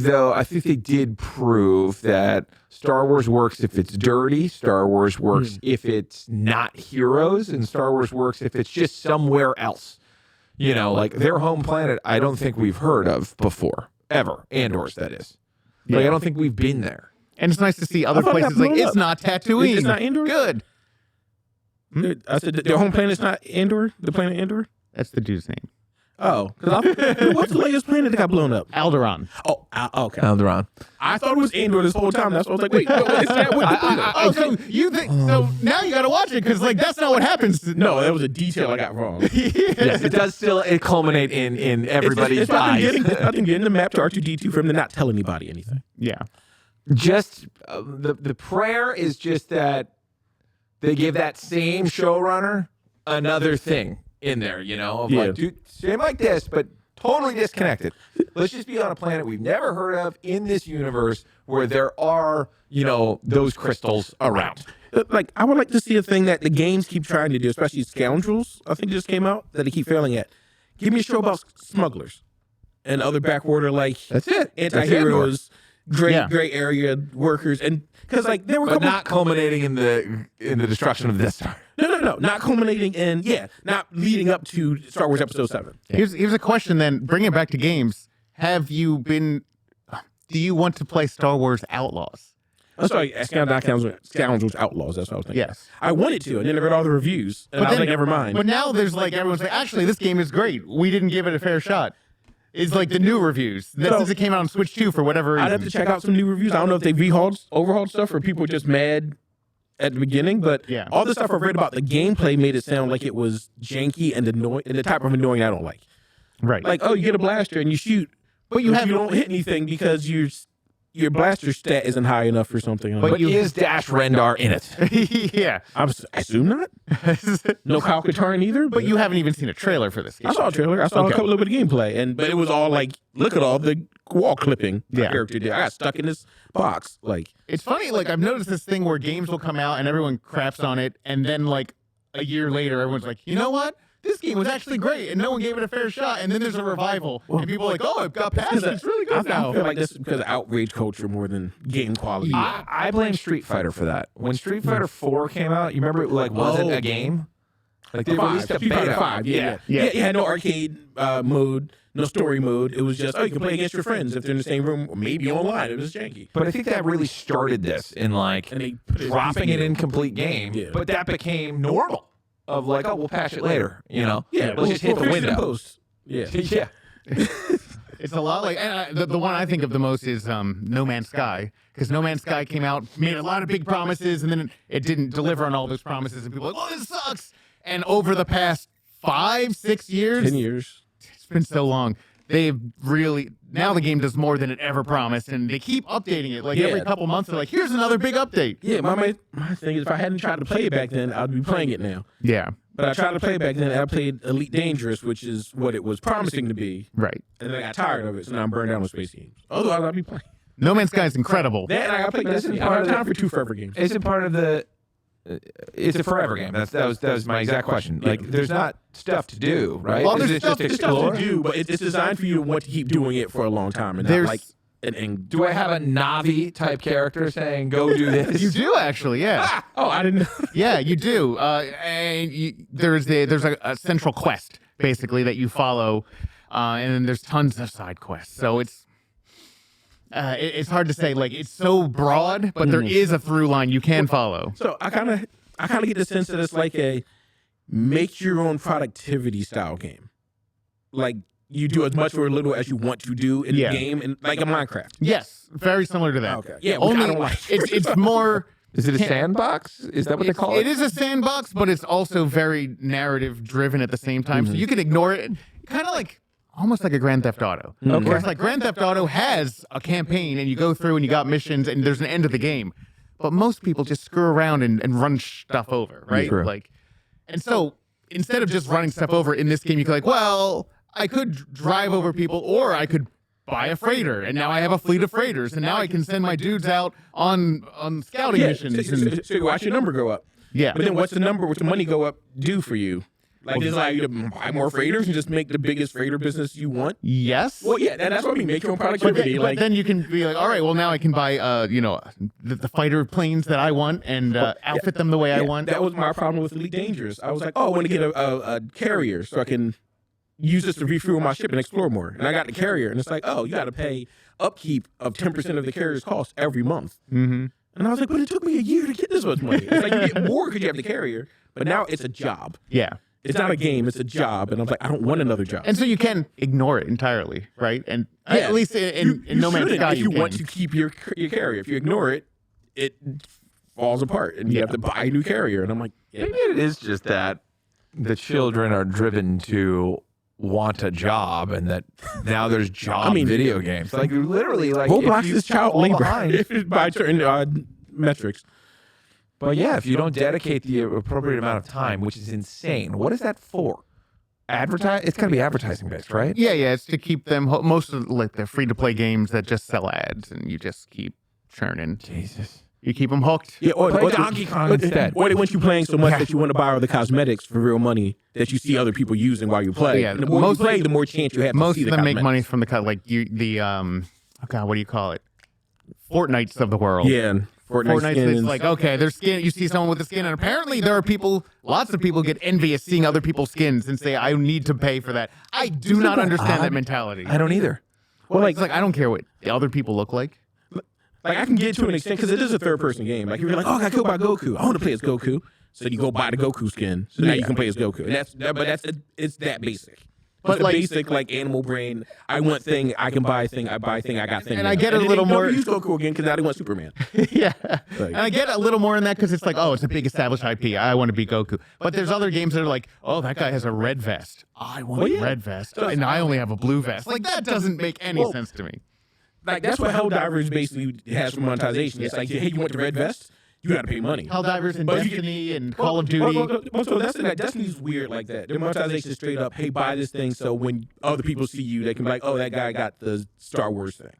did prove that Star Wars works if it's dirty. Star Wars works if it's not heroes, and Star Wars works if it's just somewhere else. You know, like their home planet. I don't think we've heard of before ever. Andor's, that is. Like I don't think we've been there. And it's nice to see other I thought it got places like blown it's up. not Tatooine. It's not Andor? Good. I said their home planet's not Andor, the planet Andor? That's the dude's name. Oh, what's the latest planet that got blown up? Alderaan. Oh, okay. Alderaan. I thought it was Andor this whole time. That's why I was like, wait, no, is that what the planet? Oh, so you think so? Now you got to watch it because like that's not what happens. No, that was a detail I got wrong. Yes, it does still culminate in everybody's it's about eyes. them getting the map to R2D2 for him to not tell anybody anything. Yeah. Just the prayer is just that they give that same showrunner another thing in there, you know, of like, dude, same like this, but totally disconnected. Let's just be on a planet we've never heard of in this universe where there are, you know, those crystals around. Like, I would like to see a thing that the games keep trying to do, especially Scoundrels, I think just came out, that they keep failing at. Give me a show about smugglers and other backwater, like, That's it. anti-heroes, gray Yeah. area workers, and because like there were a But couple, not culminating in the destruction of the Death Star. no, not culminating in not leading up to Star Wars Episode 7. Here's a question then. Bring it back to games. Do you want to play Star Wars Outlaws? I'm sorry, Scoundrels Outlaws. That's what I was thinking. Yes. I wanted to, and then I read all the reviews, and I was like, never mind. But now there's like everyone's like, actually, this game is great. We didn't give it a fair shot. It's like the new reviews. Since it came out on Switch 2 for whatever reason. I'd have to check out some new reviews. I don't know if they overhauled stuff, or people were just mad at the beginning. But Yeah. all the stuff I've read about the gameplay made it sound like it was janky and annoying, and the type of annoying I don't like. Right. Like, oh, you get a blaster and you shoot, but you don't hit anything because you your blaster stat isn't high enough for something. But is Dash Rendar in it? Yeah. I assume not. No Kyle Katarn either. But you haven't even seen a trailer for this game. I saw a trailer. I saw a little bit of gameplay, but it was all like, look at all the wall clipping my character did. I got stuck in this box. Like, it's funny. Like, I've noticed this thing where games will come out and everyone craps on it, and then like a year later, everyone's like, you know what? This game was actually great, and no one gave it a fair shot. And then there's a revival, and people are like, "Oh, it got past. It's really good now." I feel like this is because of outrage culture more than game quality. I blame Street Fighter for that. When Street Fighter 4 came out, you remember it like wasn't a game? Like they released a beta. 5, yeah. It had no arcade mode, no story mode. It was just, you can play against your friends if they're in the same room, or maybe online. It was janky. But I think that really started this in like dropping it in complete game. Yeah. But that became normal. Of like, we'll patch it later, you know? Yeah, let's just hit the window. Yeah. Yeah. It's a lot like, and the one I think of the most is No Man's Sky, because No Man's Sky came out, made a lot of big promises, and then it didn't deliver on all those promises, and people were like, this sucks. And over the past 5, 6 years, 10 years, it's been so long. They've really, now the game does more than it ever promised, and they keep updating it. Like every couple months, they're like, here's another big update. Yeah, my thing is, if I hadn't tried to play it back then, I'd be playing it now. Yeah. But I tried to play it back then, and I played Elite Dangerous, which is what it was promising to be. Right. And then I got tired of it, so now I'm burned down with space games. Otherwise, I'd be playing. No Man's Sky is incredible. That and I got to play this. I don't have time for 2 forever games. Isn't part of the... It's a forever game. That was my exact question. Like, there's not stuff to do, right? Well, Is there's it just explore? Stuff to do, but it's designed for you to want to keep doing it for a long time, and not like an Do I have a Navi type character saying, go do this? You do actually, yeah. Oh, I didn't know. Yeah, you do. And there's a central quest basically that you follow, and then there's tons of side quests. So it's hard to say. Like, it's so broad, but there is a through line you can follow. So I kind of get the sense that it's like a make your own productivity style game. Like, you do as much or little as you want to do in the game, and like a Minecraft. Yes, very similar to that. Okay. Yeah, only I don't like. it's more. Is it a sandbox? Is that what they call it? It is a sandbox, but it's also very narrative driven at the same time. So you can ignore it. Kind of like almost like a Grand Theft Auto. Okay. Where it's like Grand Theft Auto has a campaign, and you go through and you got missions, and there's an end of the game. But most people just screw around and run stuff over, right? True. Like, and so instead of just running stuff over in this game, you can like, well, I could drive over people, or I could buy a freighter, and now I have a fleet of freighters, and now I can send my dudes out on scouting missions. So you watch your number go up. Yeah. But then what's the money go up do for you? Like, does it allow you to buy more freighters and just make the biggest freighter business you want? Yes. Well, yeah, that's what I mean. Make your own productivity. But then you can be like, all right, well, now I can buy, the fighter planes that I want and outfit them the way I want. That was my problem with Elite Dangerous. I was like, I want to get a carrier so I can use this to refuel my ship and explore more. And I got the carrier, and it's like, you got to pay upkeep of 10% of the carrier's cost every month. Mm-hmm. And I was like, but it took me a year to get this much money. It's like you get more because you have the carrier, but now it's a job. Yeah. It's not a game, it's a job. And I'm like, I don't want another job. And so you can ignore it entirely, right? And at least in No Man's Sky, if you want to keep your carrier. If you ignore it, it falls apart, and you have to buy a new carrier. And I'm like, maybe it is just that the children are driven to want a job, and that now there's job video games. Like, literally, like, Roblox is child labor behind, by certain metrics. But yeah, if you don't dedicate the appropriate amount of time, which is insane, what is that for? Advertise? It's got to be advertising based, right? Yeah, it's to keep them, most of the free-to-play games that just sell ads, and you just keep churning. Jesus. You keep them hooked. Yeah, or Play Donkey Kong instead. Or they want you playing so much that you want to buy all the cosmetics for real money that you see other people using while you play. Yeah, and the more you play, the more chance you have to Most see of the them make cosmetics. money from what do you call it? Fortnites of the world. Yeah, and Fortnite's skins. it's like, okay, there's skin. You see someone with a skin, and apparently there are lots of people get envious seeing other people's skins and say, I need to pay for that. I do not understand that mentality. I don't either. Well, it's like, I don't care what the other people look like. Like, I can get to an extent, because it is a third-person game. Like, you're like, I got killed by Goku. I want to play as Goku. So you go buy the Goku skin. So now you can play as Goku. And it's that basic. But like, basic, like, animal brain. I want thing, I can buy thing, I buy thing, I got thing. And I get a little more. Use Goku again, because now they want Superman. Yeah. And I get a little more in that because it's like, it's a big established IP. I want to be Goku. But there's other games that are like, that guy has a red vest. I want a red vest. And I only have a blue vest. Like, that doesn't make any sense to me. like that's what Helldivers basically has for monetization. It's like, hey, you want the red vest? You got to pay money. Helldivers and Destiny and Call of Duty. So that's like Destiny's weird like that. Their monetization is straight up, hey, buy this thing so when other people see you, they can be like, oh, that guy got the Star Wars thing.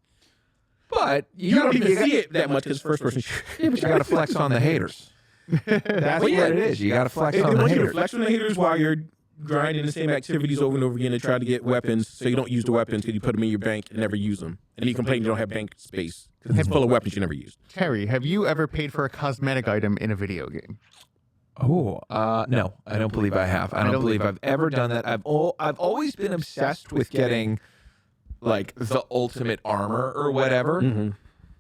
But You don't even see it that much because first person. Yeah, but you got to flex on the haters. That's what it is. You got to flex on the want you to haters. flex on the haters while you're grinding the same activities over and over again to try to get weapons, so you don't use the weapons because you put them in your bank and never use them. And you complain you don't have bank space because it's full of weapons you never use. Terry, have you ever paid for a cosmetic item in a video game? Oh, no, I don't believe I have. I don't believe I've ever done that. I've always been obsessed with getting like the ultimate armor or whatever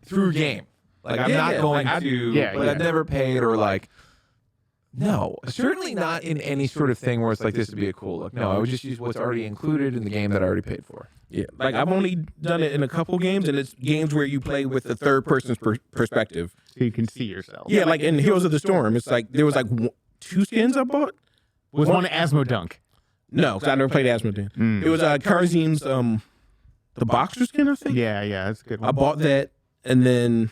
through game. Like I'm not going to, but I've never paid or like. No, certainly not in any sort of thing where it's like this would be a cool look. No, I would just use what's already included in the game that I already paid for. Yeah, like I've only done it in a couple games, and it's games where you play with the third person's perspective, so you can see yourself. Yeah, like in Heroes of the Storm, it's like there was like 2 skins I bought. Was one Asmodunk? No, because I never played Asmodunk. It was Karzin's the boxer skin, I think. Yeah, that's a good one. I bought that, and then.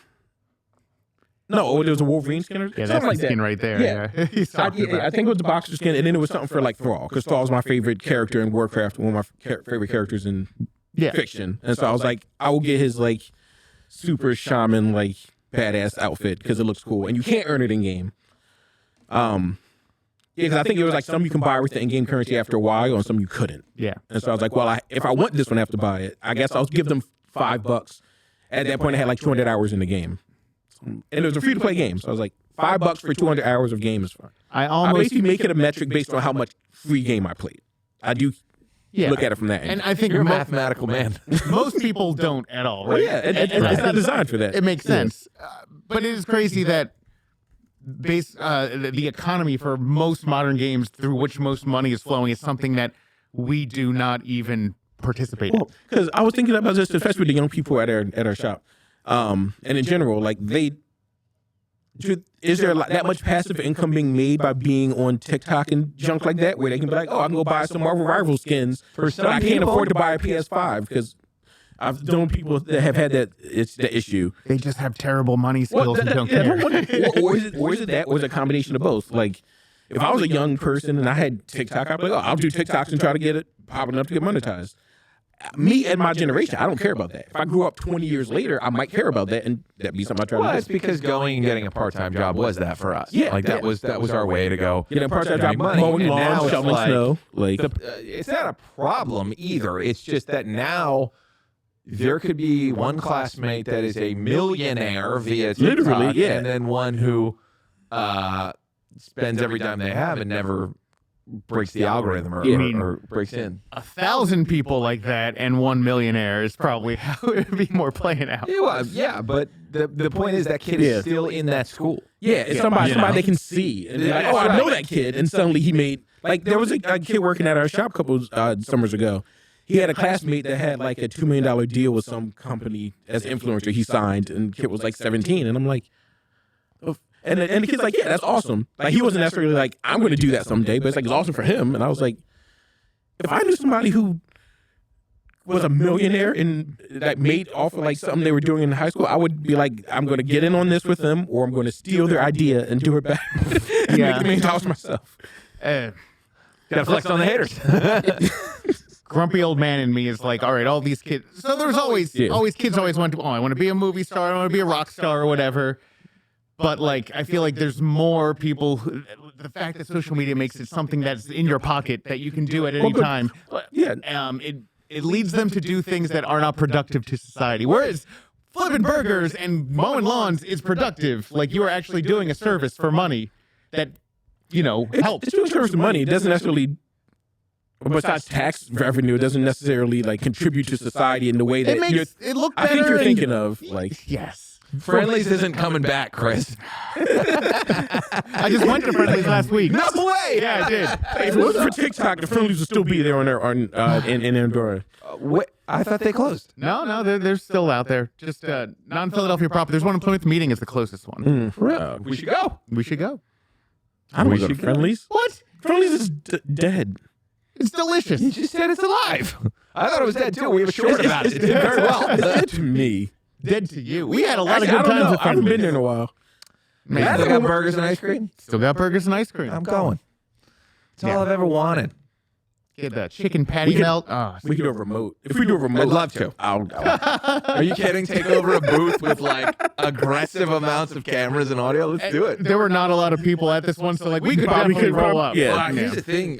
No, there was a Wolverine skin or yeah, something that's like the skin that. right there. Yeah. I think it was the boxer skin, and then it was something for like Thrall, because Thrall is my favorite character in Warcraft, one of my favorite characters in fiction. And so I was like, I will get his like super shaman like badass outfit because it looks cool, and you can't earn it in game. Yeah, because I think it was like some you can buy with the in-game currency after a while, and some you couldn't. Yeah. And so I was like, well, if I want this one, I have to buy it. I guess I'll give them $5. At that point, I had like 200 hours in the game. And it was a free-to-play game, so I was like, $5 for 200 hours of game is fine. I basically make it a metric based on how much free game I played. I do look at it from that end. And I think you're a mathematical man. Most people don't at all, right? Well, yeah, it's not designed for that. It makes sense. But it is crazy that the economy for most modern games through which most money is flowing is something that we do not even participate in. Because I was thinking about this, especially with the young people at our shop. And in general, like is there that much passive income being made by being on TikTok and junk like that, where they can be like, oh, I can go buy some Marvel Rival skins, but I can't afford to buy a PS5 because I've known people that have had that. It's the issue. They just have terrible money skills and don't care. Or is it that, or is it a combination of both? Like, if I was a young person and I had TikTok, I'd be like, oh, I'll do TikToks and try to get it popping up to get monetized. Me and my generation, I don't care about that. If I grew up 20 years later, I might care about that, and that'd be something I try to do. Well, it's because going and getting a part-time job was that for us. Yeah, like that was our way to go. Getting a part-time job, mowing lawns, shoveling snow. Like it's not a problem either. It's just that now there could be one classmate that is a millionaire via TikTok, literally, and then one who spends every dime they have and never breaks the algorithm or breaks in. 1,000 people like that and 1 millionaire is probably how it would be more playing out. Yeah, but the point is that kid is still in that school. Yeah, it's somebody they can see. And like, oh, I know that kid. And suddenly he made, like, there was a kid working at our shop a couple summers ago. He had a classmate that had like a $2 million deal with some company as an influencer he signed, and the kid was like 17. And I'm like, and the kid's like, yeah, that's awesome. Like, he wasn't necessarily like, I'm going to do that someday, but it's like, it's awesome for him. And I was like, if I knew somebody who was a millionaire and that made off of like something they were doing in high school, I would be like, I'm going to get in on this with them, or I'm going to steal their idea and do it back and make $1 million myself. Gotta flex on the haters. Grumpy old man in me is like, all right, all these kids. So there's always kids always want to, I want to be a movie star, I want to be a rock star or whatever. But like, I feel like there's more people. The fact that social media makes it something that's in your pocket that you can do at any time. Yeah. It leads them to do things that are not productive to society. Whereas flipping burgers and mowing lawns is productive. Like, you are actually doing a service for money that, helps. It's doing service for money. It doesn't necessarily. Besides tax revenue, it doesn't necessarily like contribute to society in the way that it makes it look better. I think you're thinking of like yes. Friendlies isn't coming back, Chris. I just went to Friendlies last week. No way! Yeah, I did. If it wasn't for TikTok, the Friendlies would still be there in Andorra. I thought they closed. No, they're still out there. Just not in Philadelphia proper. There's one in Plymouth. Meeting is the closest one. We should go. We should go. I don't want to go to Friendlies. What? Friendlies is dead. It's delicious. You just said it's alive. I thought it was dead too. We have a short about it. It did very well. It's dead to me. Dead to you. We had a lot Actually, of I good don't times. know. I haven't been there in a while. Man, Still got burgers and ice cream? Still got burgers and ice cream. I'm going. It's all I've ever wanted. Get the chicken patty melt. Oh, We could do a remote. If we do a remote, I'd love to. Are you kidding? Take over a booth with like aggressive amounts of cameras and audio? Let's do it. there were not a lot of people at this one, so like we could probably roll up. Yeah. Well, here's the thing.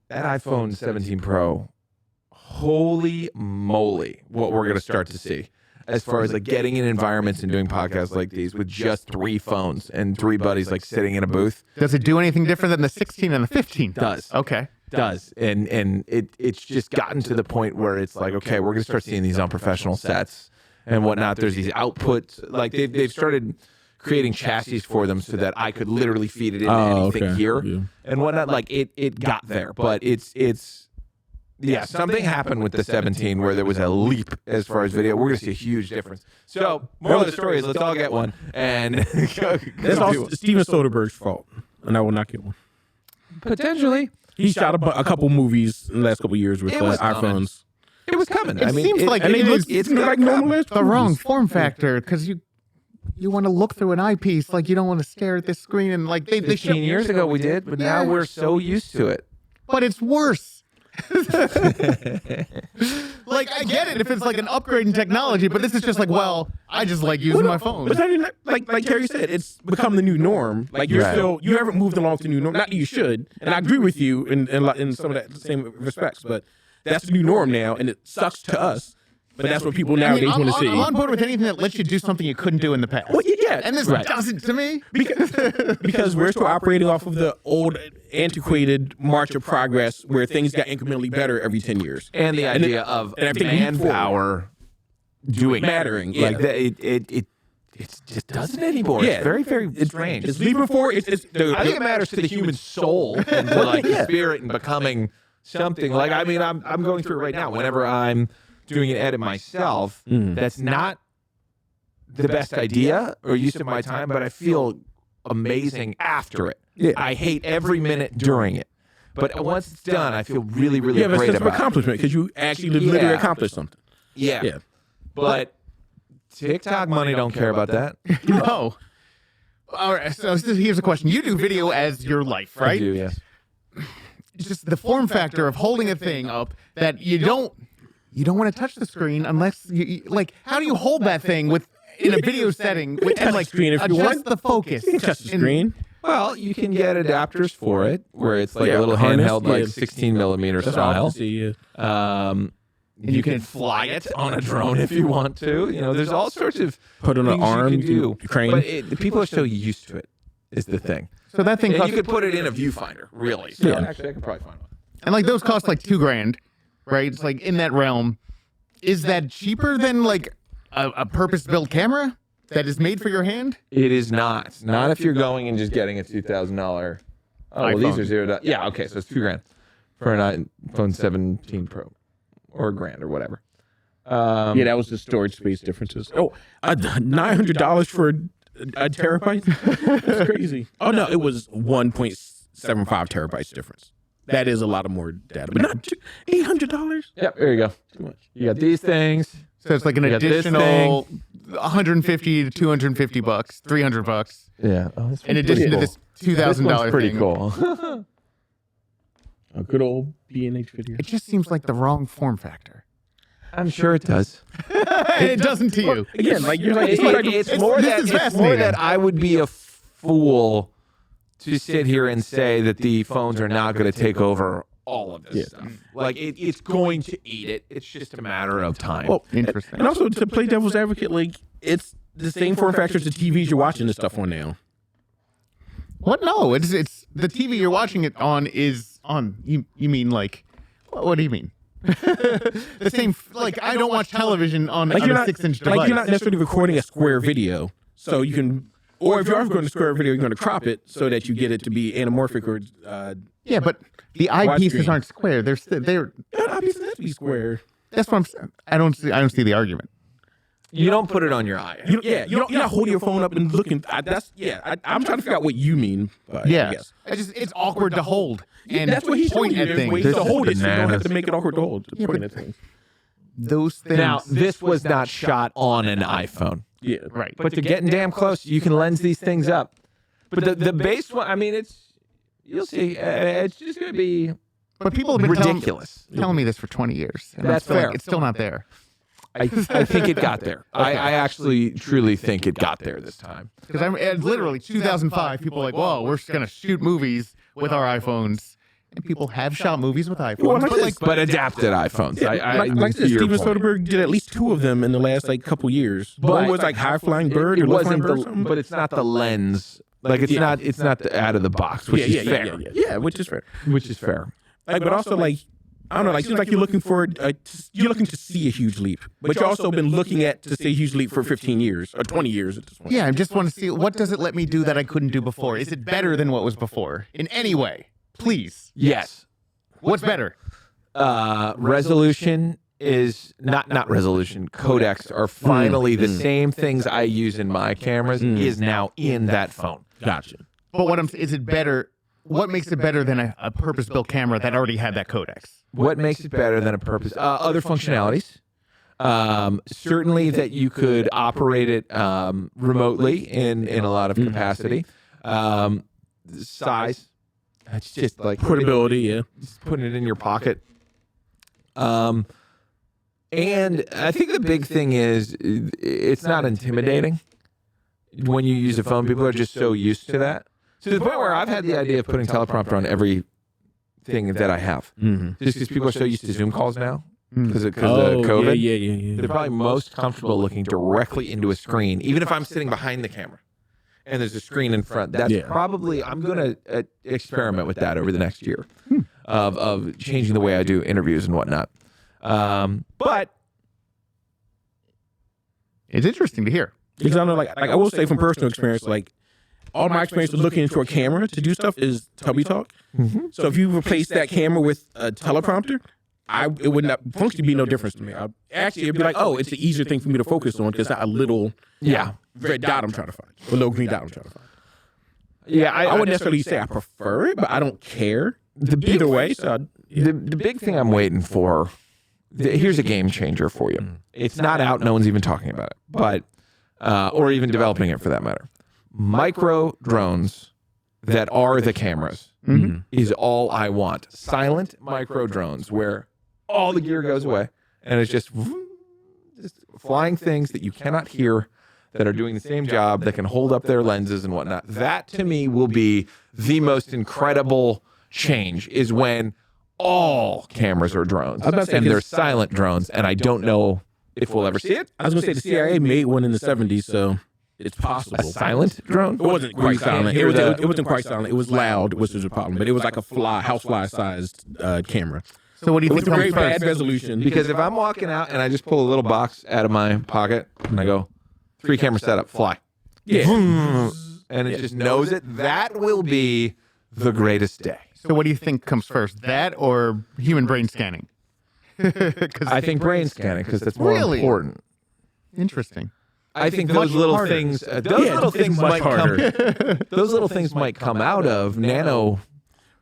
That iPhone 17 Pro, holy moly, what we're going to start to see as far as like getting in environments and doing podcasts like these with just 3 phones and 3 buddies like sitting in a booth. Does it do anything different than the 16 and the 15? Does. Okay. Does. And it's just gotten to the point where it's like, okay, we're going to start seeing these on professional sets and whatnot. There's these outputs. Like they've started creating chassis for them so that I could literally feed it into anything here and whatnot. Like it got there, but it's something happened with the 17 where there was a leap as far as video. We're gonna see a huge difference. So moral of the story is let's all get one, and That's all Steven Soderbergh's fault, and I will not get one. potentially He shot a couple movies in the last couple of years with It was coming. iPhones. it was coming. It seems like And it they look is it's like normal. the wrong form factor because you want to look through an eyepiece, like you don't want to stare at this screen and like they 15 years ago we did, but now we're so used to it. But it's worse. Like I get it if it's like an upgrade in technology, but this is just like, well, I just like using my phone. But then, like Terry said, it's become the new norm. Like you haven't moved along to the new norm. Not that you should, and I agree with you in some of that same respects. But that's the new norm now, and it sucks to us. But that's what people nowadays want to see. I'm on board with anything that lets you do something you couldn't do in the past. Well, yeah, And this doesn't to me. because we're still operating off of the old, antiquated march of progress where things got incrementally better every 10 years. And the idea of manpower doing mattering. Yeah. Like that, it just doesn't anymore. Yeah. It's very, very strange. It's leaping forward. I think it matters to the human soul and to like the spirit and becoming something. Like I mean, I'm going through it right now. Whenever I'm doing an edit myself, that's not the best idea or use of my time, but I feel amazing after it. Yeah. I hate every minute during it. But once it's done, I feel really, really You have a great sense of about it. accomplishment because you actually literally accomplished something. Yeah. Yeah. But TikTok money don't care about that. No. All right. So here's a question: you do video as your life, right? I do, yes. It's just the form factor of holding a thing up that you don't want to touch the screen unless you like. How do you hold that thing in a video setting and like screen if you adjust want. the focus? You can touch the screen. Well, you can get adapters for it, where it's like Yeah, a little harness, handheld, like yeah. 16 millimeter That's all I style. have to see, yeah. You can fly it on a drone if you want to. You know, there's all sorts of Put on an things arm, you can do. crane. But the people are so used to it. Is the thing. So that thing And costs, you could put it in a viewfinder, really. So Yeah. actually, I could probably find one. and like those cost like $2,000, right? It's like in that realm. Is that cheaper than like a purpose-built camera that is made for your hand? It is not. Not if you're going and just getting a $2,000. Oh, well, these iPhone. are $0. Yeah, okay, so it's $2,000 for an iPhone 17 Pro, or $1,000 or whatever. Yeah, that was the storage space differences. Oh, $900 for a terabyte? That's crazy. Oh, no, it was 1.75 terabytes difference. That is a lot of more data, but not $800. Yep, there you go. Too much. You got these things. So it's like an You got this additional 150 to $250, $300, Yeah. Oh, this in addition to this $2,000 pretty thing. cool. A good old B&H video. It just seems like the wrong form factor. I'm sure it does. And it doesn't to you. Again, like you're like, It's more this is that fascinating. I would be a fool to sit here and say that the phones are not going to take over all of this stuff. Like it's going to eat it. It's just a matter of time. well, Interesting. and also to play devil's advocate, like it's the same form factor as the TVs you're watching this stuff on now. What? No, it's the TV you're watching it on is on. You mean like? What do you mean? The same. Like I don't watch television on Like a you're not 6-inch device. like you're not necessarily recording a square video, so you can. Or if you are recording a square video, you're going to crop it so that you get it to be anamorphic or. Yeah, but the eyepieces screen. aren't square. They're. Obviously, it has to be square. That's what I'm saying. I don't see the argument. You don't put it on your eye. You're not holding your phone up and looking. I'm trying to figure out what you mean. But Yeah. yes. It's awkward to hold. And That's what he's point doing. at There's things. ways to hold it, so you don't have bananas. to make it awkward to hold. Yeah, Point but- at things. Those things. Now, this was not shot on an iPhone. Yeah. right. But to getting damn close, you can lens these things up. But the base one, I mean, you'll see. It's just going to be But people have been ridiculous. telling me this for 20 years. And That's I feel like fair. it's still not there. I think it got there. I actually truly think it got there this time. Because literally 2005, people are like, whoa, we're just going to shoot movies with our iPhones. And people have shot movies with iPhones. Well, like But adapted iPhones. Like to your Steven point. Soderbergh did at least 2 of them in the last couple years. One But- was like High Flying Bird It or Low Flying wasn't Bird. or the, something. but it's not the lens. Like it's not the out of the box, which is fair. Yeah, which is fair. Which is fair. Like, but also like I don't know. Like, seems like you're looking to see a huge leap, but you've also been looking to see a huge leap for 15 years or 20 years at this point. Yeah, I just want to see, what does it let me do that I couldn't do before? Is it better than what was before? In any way? Please. Yes. What's better? Resolution is not resolution. Codecs are finally the same things I use in my cameras is now in that phone. Gotcha. But is it better? What makes it better than a purpose-built camera that already had that codecs? What makes it better than a purpose? Other functionalities. Certainly that you could operate it remotely in a lot of capacity. Size. It's just like Portability, yeah. just putting it in your pocket. And I think the big thing is it's not intimidating when you use a phone. People are just so used to that. To the point where I've had the idea of putting teleprompter on every thing that I have. Mm-hmm. Just because people are so used to Zoom calls now because of Oh, COVID. yeah. They're probably most comfortable looking directly into a screen, even if I'm sitting behind the camera and there's a screen in front. That's probably, I'm going to experiment with that over the next year of changing the way I do interviews and whatnot. But It's interesting to hear. Because I know, like I will say from personal experience, like all my experience with looking into a camera to do stuff is Tubby Talk. Mm-hmm. So if you replace that camera with a teleprompter, it would not functionally be no difference to me. It'd be like, oh, it's an easier thing for me to focus on because it's not a little red dot I'm trying to find, a little green dot I'm trying to find. yeah, I wouldn't necessarily say I prefer it, but I don't care either way. So the big thing I'm waiting for, here's a game changer for you. It's not out. No one's even talking about it, but or even developing it for that matter. Micro drones that are the cameras is all I want. Silent micro drones where all the gear goes away and it's just flying things that you cannot hear that are doing the same job, that can hold up their lenses and whatnot. That to me will be the most incredible change, is when all cameras are drones I was about to say, and 'cause- they're silent drones, and I don't know if we'll ever see it. I was going to say the CIA made one in the 70s, so it's possible. A silent drone? It wasn't Where you quite can't silent. hear It wasn't quite silent. It was loud, which was a problem. But it was like a housefly sized camera. So what do you With think a comes very bad first? resolution. Because if I'm walking out and I just pull a little box out of my pocket and I go, 3 camera setup, fly. Yeah. And it just knows it, that will be the greatest day. So what do you think comes first, that or human brain scanning? 'Cause I think brain scanning, because that's more Really? important. Interesting. I think much those little harder. things, it's much harder. those little things might come out of nano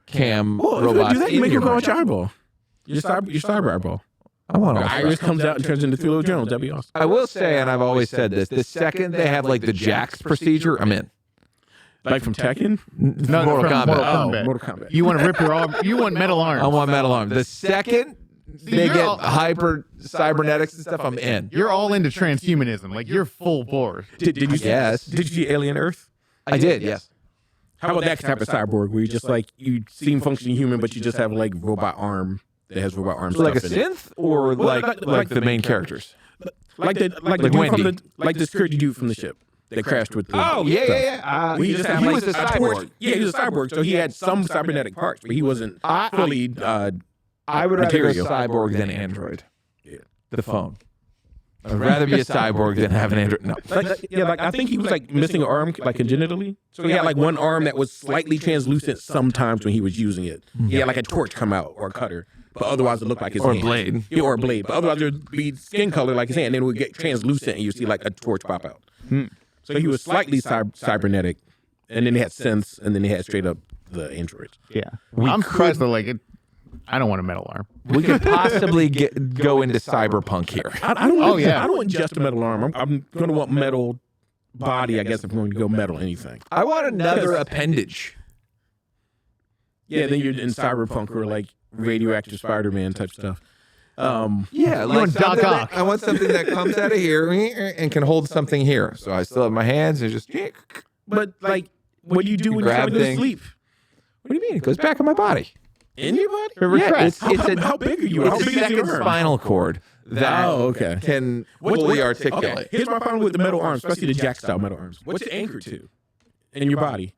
cam robots. Do that, you in make your it go brain. out your eyeball. Your cyber eyeball. I want Your all iris that. comes out and turns into 3 little drones. That'd be awesome. I will say, and I've always said this, the second they have like the Jax procedure, I'm in. Like from Tekken? No, Mortal from Kombat. Mortal Oh, Kombat. Mortal Kombat. You want to rip your arm? You want metal arms? I want metal arm. The second they you're get all- hyper cybernetics and stuff, I'm in. You're all into transhumanism. Like you're full bore. Did you see, Yes. Did you see Alien Earth? I did, yes. How about that type of cyborg where you just like you seem functioning human, but you just have like robot arm that has robot arm Like a stuff in it. synth, or Well, like the main characters? Like the Like dude Wendy. from the security dude from the ship that crashed with the yeah. We just have he like was a torch. cyborg. Yeah, he was a cyborg, so he had some cybernetic parts, but he wasn't fully. I would rather go material. cyborg than android. Yeah. The phone. I'd rather be a cyborg than have an android. No. Like I think he was like missing an arm, like congenitally. So he had like one arm that was slightly translucent sometimes when he was using it. He had like a torch come out or a cutter, but otherwise it looked like his Or a hand. blade. Yeah, or a blade. But otherwise it would be skin color like his hand, and then it would get translucent, and you see like a torch pop out. So he was slightly cybernetic, and then they had synths, and then they had straight up the androids. Yeah. I'm surprised though, like, I don't want a metal arm. We could possibly go into cyberpunk here. I don't. Oh, yeah. I don't want just a metal arm. I'm going to want metal body. I guess if I'm going to go metal anything. I want another appendage. Yeah, then you're in cyberpunk or like radioactive Spider-Man type stuff. Yeah, like want Doc something Ock. I want something that comes out of here and can hold something here. So I still have my hands and just. But like, what do you do when you try grab to go to things. sleep? What do you mean? It goes back in my body. In your body? Yeah, it's a, How big are you? How It's a big is your second arm? spinal cord that okay. can fully articulate. Okay. Here's my problem with the metal arms, especially the jack style metal arms. What's it anchored to in your body?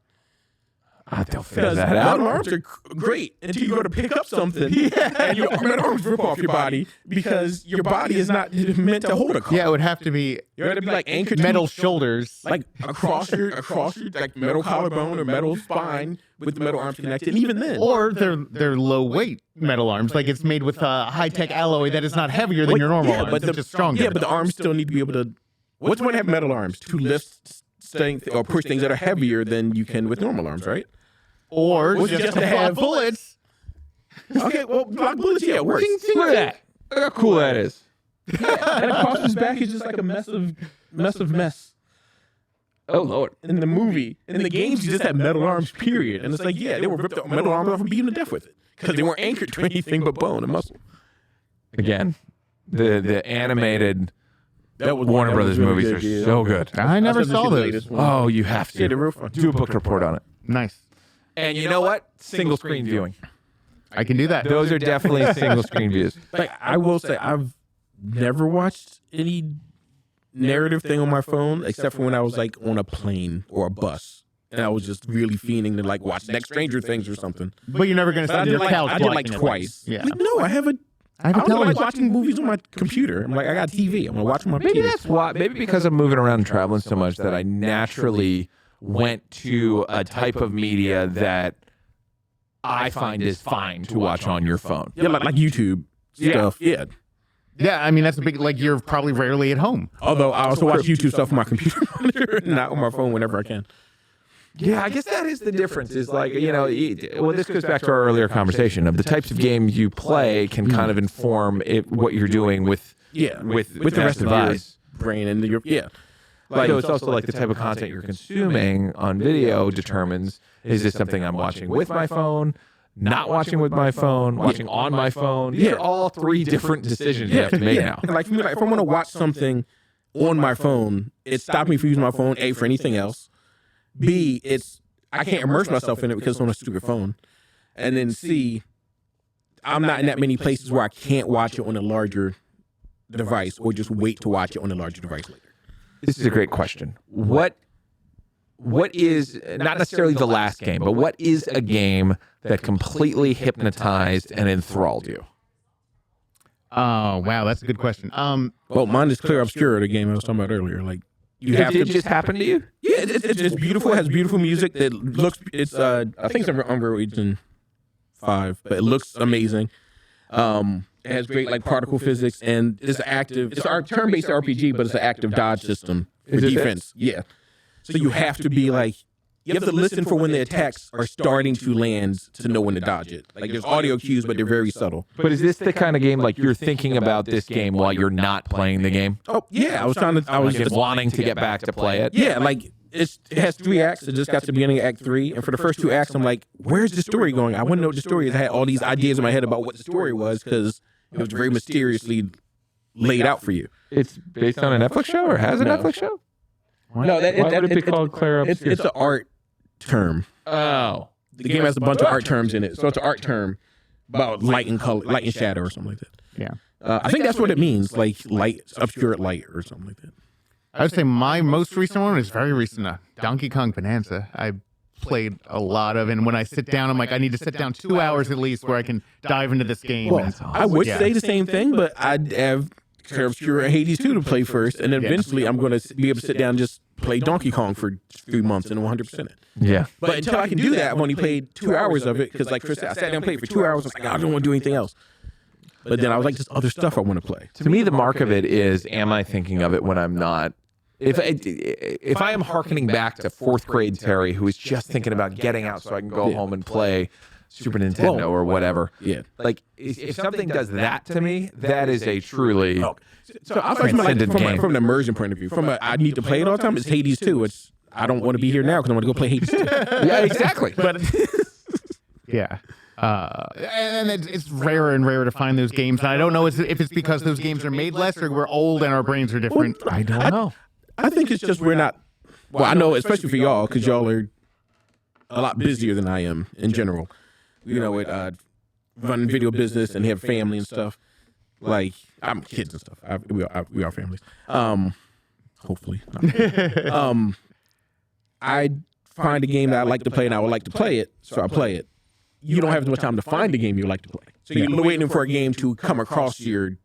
They'll figure Because that out. metal arms are great until you go to pick up something and your metal arms rip off your body because your body is not meant to hold a car. Yeah, it would have to be You have to be like anchored metal to, shoulders. like across your like metal collarbone or metal spine with the metal arms connected. And even then, Or they're low weight metal arms, like it's made with high tech alloy that is not heavier than your normal arms, but it's just stronger. Yeah, but the arms still need to be able to. What's one have metal arms to lift things or push things that are heavier than you can with normal arms, right? or Or just just to to have have bullets. Okay, well, block bullets, yeah, it works. Look at that. Look how cool that is. And across his back is just like a mess of mess. Oh, Lord. In the movie, in the games, you just had metal arms, period. And it's like, yeah, they were ripped the metal arms off and beaten to death with it because they weren't anchored to anything but bone and muscle. Again, the animated That was Warner that was Brothers really movies good, are yeah. so good. I never I'll send saw you the those. latest one. Oh, you have to. Yeah, they're real fun. Do a book report on it. Nice. And you know what? Single screen viewing. I can do that. Those are definitely single screen views. Like, I will say, I've never watched any narrative thing on my phone except for when I was like on a plane or a bus. And I was just really fiending to like watch next Stranger Things or something. But you're never going to But sit on your couch I did like watching it. twice. Yeah. Like, no, I have a. I have a I don't like television. watching movies on my computer. I'm like, I got TV. I'm gonna watch on my Maybe TV. that's why. Maybe because I'm moving around and traveling so much that I naturally went to a type of media that I find is fine to watch on your phone. Yeah, like YouTube stuff. Yeah. Yeah, I mean, that's a big, like, you're probably rarely at home. Although I also watch YouTube stuff on my computer monitor, not on my phone whenever I can. Yeah, I guess that is the difference. Is like, you know, well, this goes back to our earlier conversation of the types of games you play can kind of inform what you're doing with Yeah, with the rest of your device. brain and your Like, so it's also like the type of content you're consuming on video determines, is this something I'm watching with my phone, not watching with my phone, watching on my phone? These are all three different decisions you have to make now. Like for me, like if I want to watch something on my phone, it stops me from using my phone. A, for anything else. B, I can't immerse myself in it because it's on a stupid phone. And then C, I'm not in that many places where I can't watch it on a larger device or just wait to watch it on a larger device later. This is a great question. What is, not necessarily the last game, but what is a game that completely hypnotized and enthralled you? Oh, wow, that's a good question. Well, mine is Clear Obscura, the game I was talking about earlier. Like, you have Did to it just happen to you? Yeah, it's beautiful. It has beautiful music. It looks. It's I think it's Unreal Engine 5, but it looks amazing. It has great like particle physics and it's active. It's our turn-based RPG, but it's an active dodge system for defense. Yeah. So you have to be like you have to listen for when the attacks are starting to land to know when to dodge it. Like there's audio cues, but they're very subtle. But is this the kind of game like you're thinking about this game while you're not playing the game? Oh yeah, I was Just wanting to get back to play it? Yeah, like it has 3 acts. It just got to the beginning of Act 3, and for the first 2 acts, I'm like, "Where's the story going? I want to know what the story is." I had all these ideas in my head about what the story was because it was very mysteriously laid out for you. It's based on a Netflix show or has a Netflix show? No, Why would it be called Clear Obscura? It's an art term. Oh. The game has a bunch of art terms in it, so it's an art term about light and color, light and shadow, or something like that. Yeah. I think that's what it means, like light, obscure light, or something like that. I would say my most recent one is very recent. Donkey Kong Bonanza. I played a lot of, and when I sit down, I'm like, I need to sit down 2 hours at least where I can dive into this game. Well, and, I would yeah. say the same thing, but I'd have Clear Obscura and Hades 2 to play first, and then eventually I'm going to be able to sit down and just play Donkey Kong for 3 months and 100% it. Yeah. But until I can do that, I've only played 2 hours of it because, like Chris said, I sat down and played for 2 hours. I was like, I don't want to do anything else. But then I was like, there's other stuff I want to play. To me, the mark of it is, am I thinking of it when I'm not? If I am hearkening back to fourth grade Terry, who is just thinking about getting out so I can go home and play Super Nintendo or whatever. Yeah. Like, if something does that to me, that is a truly So I thought from an immersion point of view, I need to play it all the time. It's Hades 2. I don't want to be here now because I want to go play Hades 2. Yeah, exactly. But Yeah. And it's rarer and rarer to find those games. And I don't know if it's because those games are made less or we're old and our brains are different. I don't know. I think it's just we're not. Well, I know, especially for y'all, because y'all are a lot busier than I am in general. You know, with running video business and have family and stuff. Like, I'm kids and stuff. We are families. Hopefully. I find a game that I like to play and I would like to play it, so I play it. You don't have as much time to find a game you like to play. So you're waiting for a game to come across your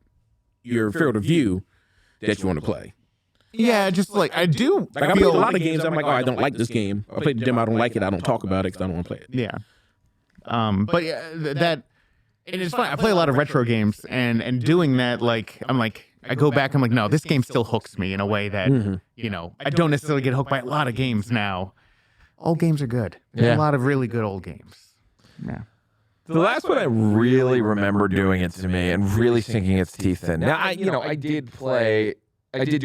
field of view that you want to play. Yeah, just like I do. Like I play a lot of games. I'm like, oh, I don't like this game. I played the demo. I don't like it. I don't talk about it because I don't want to play it. Yeah. But yeah, that and it's fun. I play a lot of retro games, and doing that, like I'm like I go back. I'm like, no, this game still hooks me in a way that you know I don't necessarily get hooked by a lot of games now. Old games are good. Yeah. A lot of really good old games. Yeah. The last one I really remember doing it to me and really sinking its teeth in. Now, I did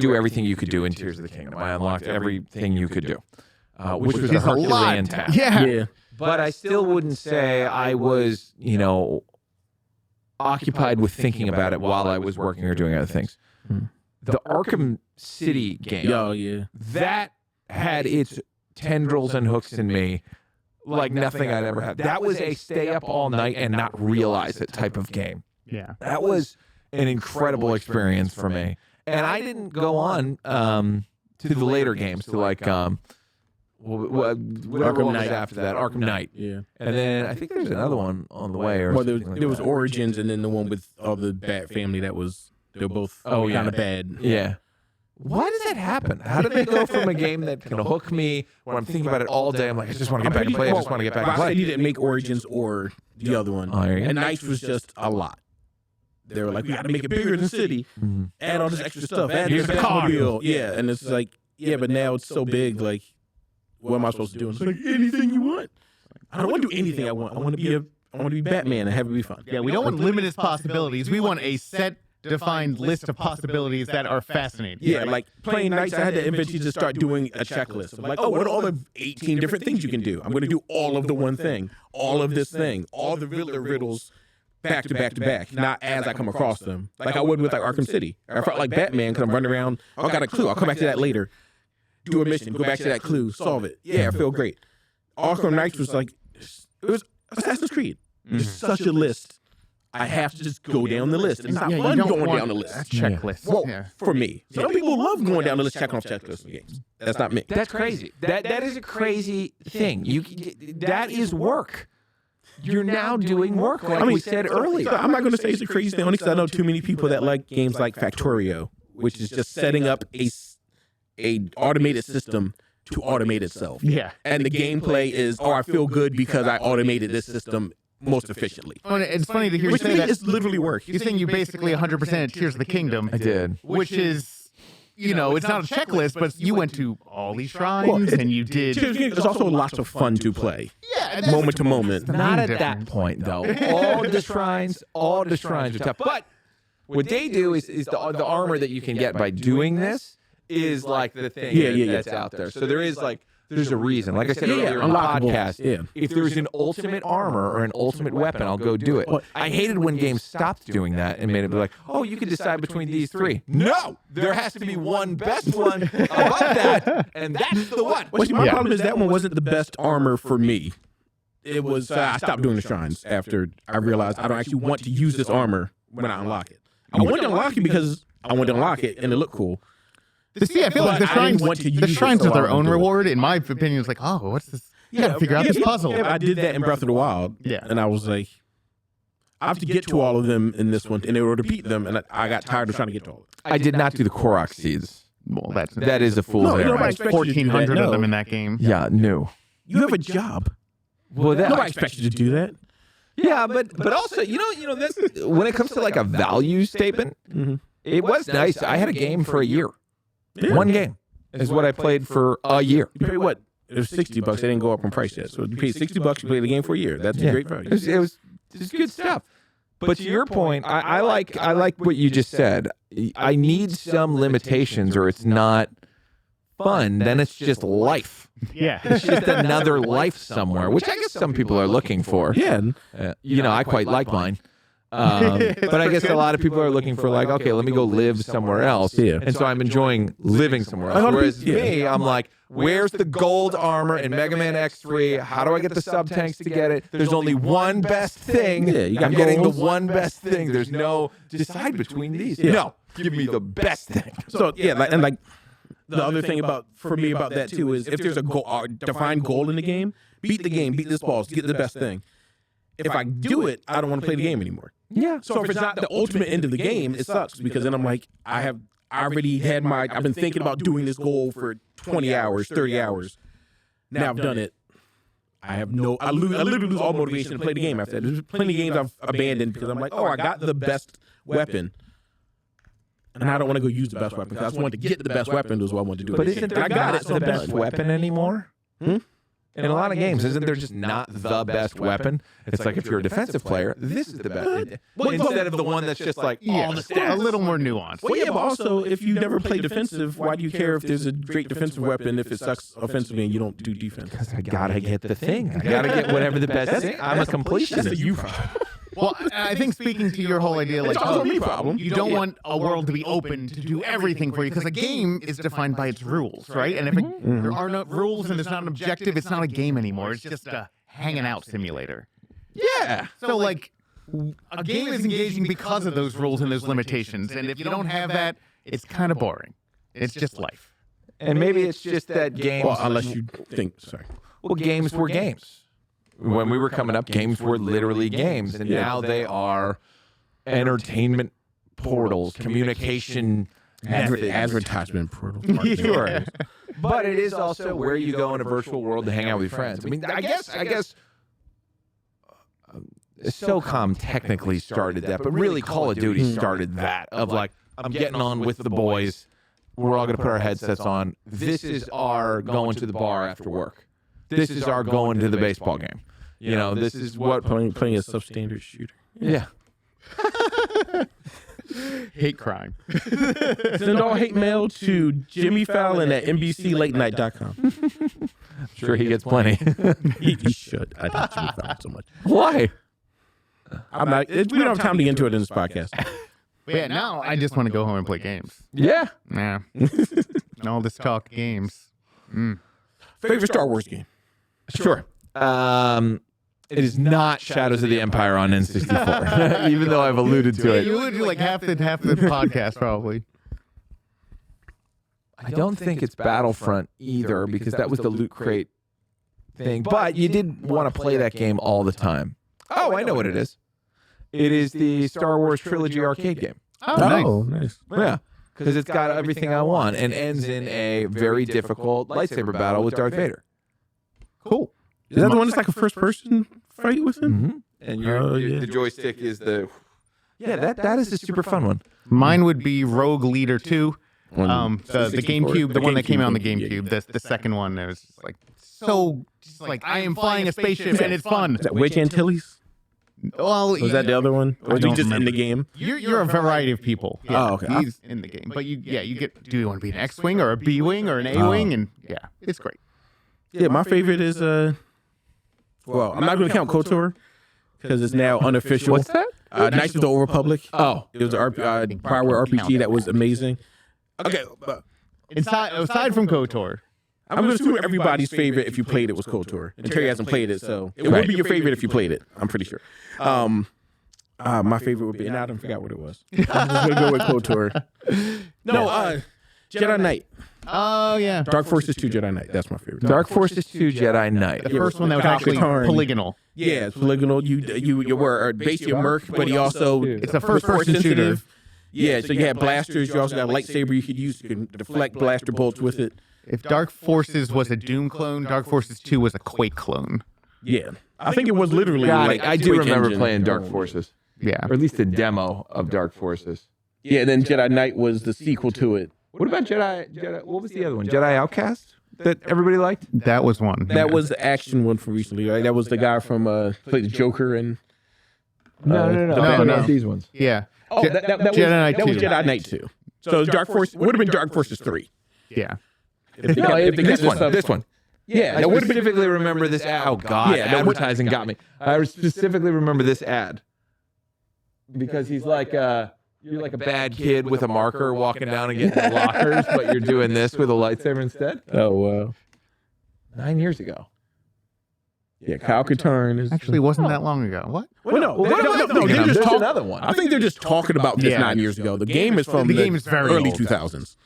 do everything you could do in Tears of the Kingdom. I unlocked everything you could do, which was a Herculean task. Yeah. But I still wouldn't say I was, occupied with thinking about it while I was working or doing other things. The Arkham City game, that had its tendrils and hooks in me like nothing I'd ever had. That was a stay up all night and not realize it type of game. Yeah. That was an incredible experience for me. And I didn't go on to the later games, to like whatever one was after that, Arkham Knight. Yeah. And then I think there's another one on the way. Or well, there was Origins, and then the one with all the Bat family they were both kind of bad. Yeah. Why does that happen? How do they go from a game that can hook me when I'm thinking about it all day? I'm like, I just want to get back and play. I just want to get back and play. They didn't make Origins or the other one. And Knights was just a lot. They were like, we got to make it bigger than City. Add all this extra stuff. Add this Batmobile. Yeah, and it's like, yeah, but now it's so big. Like, what am I supposed to do? And it's like, anything you want. I don't want to do anything I want. I want to be Batman and have it be fun. Yeah, we don't want limitless possibilities. We want a set defined list of possibilities that are fascinating. Yeah, like playing Knights, I had to eventually just start doing a checklist of like, oh, what are all the 18 different things you can do? I'm going to do all of the one thing, all of this thing, all the riddles back to back to back, not as I come across them. Like I would with like Arkham City. I felt like Batman because I'm running around, oh, I got a clue, I'll come back to that later. Do a mission, go back to that clue, solve it. Yeah, I feel great. Arkham Knights was like, it was Assassin's Creed. It's such a list. I have to just go down the list. It's not fun going down the list. Checklist. Well, for me. Some people love going down the list, checking off checklists in games. That's not me. That's crazy. That is a crazy thing. That is work. You're now doing work, like we said earlier. I'm not going to say it's a crazy thing, only because I know too many people that like games like Factorio, which is just setting up a automated system to automate itself. Yeah. And the gameplay is, I feel good because I automated this system most efficiently. Oh, it's funny to hear you say that. It's literally work. You're saying you basically 100% Tears of the Kingdom. I did. Which is, it's not a checklist, but you went to all these shrines and you did. There's also lots of fun to play. Yeah. Moment to moment. Not at that point, though. All the shrines are tough. But what they do is the armor that you can get by doing this is like the thing that's out there. So there's a reason. Like I said earlier in the podcast, if there's an ultimate armor or an ultimate weapon, I'll go do it. I hated when games stopped doing that and made it be like, oh, you can decide between these three. No! There has to be one best one above that, and that's the one. Well, my problem is that one wasn't the best armor for me. It was, I stopped doing the shrines after I realized I don't actually want to use this armor when I unlock it. I wanted to unlock it because I wanted to unlock it and it looked cool. See, I feel like the shrines have their own reward. In my opinion, it's like, oh, what's this? You gotta figure out this puzzle. Yeah, I did that in Breath of the Wild. Yeah. And I was like, I have to get to all of them in this one in order to beat them, and I got tired of trying to get to all of them. I did not do the Korok seeds. Well, that is a fool's errand. Nobody expects you to do that. 1,400 of them in that game. Yeah, no. You have a job. Well, Nobody expects you to do that. Yeah, but also, this when it comes to like a value statement, it was nice. I had a game for a year. Yeah. One game is what I played for a year. You pay what? It was $60. They didn't go up in price yet. So you pay $60, you play the game for a year. That's a great value. It was good stuff. But to your point, I like what you just said. I need some limitations, or it's not fun. Then it's just life. Yeah. It's just another life somewhere, which I guess some people are looking for. Yeah. I quite like mine. But I guess a lot of people are looking for like, okay, let me go live somewhere else. Yeah. And so I'm enjoying living somewhere else. Whereas me, I'm like, where's the gold armor in Mega Man X3? How do I get the sub-tanks to get it? There's only one best thing. Yeah, you got I'm getting the goals. one best thing. There's no decide between these. Yeah. No, give me the best thing. So yeah, the other thing for me about that too is if there's a defined goal in the game, beat this boss, get the best thing. If I do it, I don't want to play the game anymore. Yeah. So if it's not the ultimate end of the game, it sucks because then I'm like, I've been thinking about doing this goal for 20 hours, 30 hours. Now I've done it. I literally lose all motivation to play the game after that. There's plenty of games I've abandoned because I'm like, oh, I got the best weapon. And I don't want to go use the best weapon because I just wanted to get the best weapon is what I wanted to do. But isn't there not the best weapon anymore? In a lot of games, isn't there just not the best weapon? It's like if you're a defensive player, this is the best. Instead of the one that's just like all the stats. A little more nuanced. Well, yeah, but also, if you never play defensive, why do you care if there's a great defensive weapon if it sucks offensively and you don't do defense? Because I gotta get the thing. I gotta get whatever the best thing. I'm a completionist. That's a you problem. Well, I think speaking to your whole idea, like, It's also a me problem. you don't want a world to be open to do everything for you because a game is defined by its rules, right? And if there are no rules and there's not an objective, it's not a game anymore. It's just a hanging out simulator. Yeah. So, like, a game is engaging because of those rules and those limitations. And if you don't have that, it's kind of boring. It's just life. And maybe it's just that games. Well, unless you think, sorry. Well, games were games. When we were coming up, games were literally games, and now they are entertainment portals, communication methods. Advertisement portal. Sure. But it is also where you go in a virtual world to hang out with your friends. I mean, I guess SOCOM technically started that, but really Call of Duty started that of like, I'm getting on with the boys. We're all going to put our headsets on. This is our going to the bar after work. This is our going to the baseball game. This is what playing a substandard shooter. Yeah. Hate crime. Send all hate mail to Jimmy Fallon at NBCLateNight.com. Sure, he gets plenty. He should. I hate Jimmy Fallon so much. Why? I'm not. We don't have time to get into it in this podcast. But yeah, now I just want to go home and play games. Yeah. Yeah. All this talk games. Favorite Star Wars game? Sure. It is not Shadows of the Empire on N64, even though I've alluded to Yeah, it. you would do like half the podcast probably. I don't think it's Battlefront either, because that was the loot crate thing. But you did want to play that game all the time. Oh, I know what it is. It is the Star Wars Trilogy arcade game. Oh, nice. Yeah, because it's got everything I want and ends in a very difficult lightsaber battle with Darth Vader. Cool. Is that the one that's like a first-person fight with him? And the joystick is the... Yeah, that is a super fun one. Mine would be Rogue Leader 2. The 64? GameCube, the one that came out on the GameCube. GameCube. The second one, it was just like I am flying a spaceship and it's fun. Is that Wedge Antilles? Well, Was that the other one? Or I is he don't just in remember. the game? You're a variety of people. Yeah, Oh, okay. He's in the game, but you get. Do you want to be an X-wing or a B-wing or an A-wing? And yeah, it's great. Yeah, my favorite is well, I'm not going to count KOTOR because it's now unofficial. What's that? Knights of the Old Republic. Oh. It was an Bioware RPG that was amazing. Okay, but Aside from KOTOR, I'm going to assume everybody's favorite if you played it was KOTOR. And Terry hasn't played it, so it would be your favorite if you played it. I'm pretty sure. My favorite would be, and I don't forgot what it was. I'm just going to go with KOTOR. No, Jedi Knight. oh yeah, Dark Forces 2 Jedi Knight. That's my favorite. Dark Forces 2 Jedi Knight. the first one that was actually Katarn. polygonal. Yeah, it's polygonal. You were basically a merc, but he also It's a first-person shooter. Yeah, so you had blasters. You also got a lightsaber you could use. You can deflect blaster bolts with it. If Dark Forces was a Doom clone, Dark Forces 2 was a Quake clone. Yeah. I think it was literally I do Quake remember engine. playing Dark Forces, Yeah. or at least a demo of Dark Forces. Yeah, and then Jedi Knight was the sequel to it. What about Jedi? What was the other one? Jedi Outcast that everybody liked? That was one. That was the action one from recently, right? That was the guy from played the Joker and No. These ones. Yeah. that was Jedi Knight that was 2. Jedi Knight 2. So Dark Force would have been Dark Forces 3. Yeah. This one. Yeah, I that would have been specifically remember this ad. Oh God, Yeah, that would- advertising got me. I specifically remember this ad because he's like, you're like a bad kid with a marker walking down and getting the lockers, but you're doing this with a lightsaber instead. Oh wow. 9 years ago. Yeah, Kyle Katarn is Actually, wasn't that long ago. What? Well, no, they're just There's talking. another one. I think they're just talking about this Yeah. 9 years ago. The game is from The game is very early old. 2000s.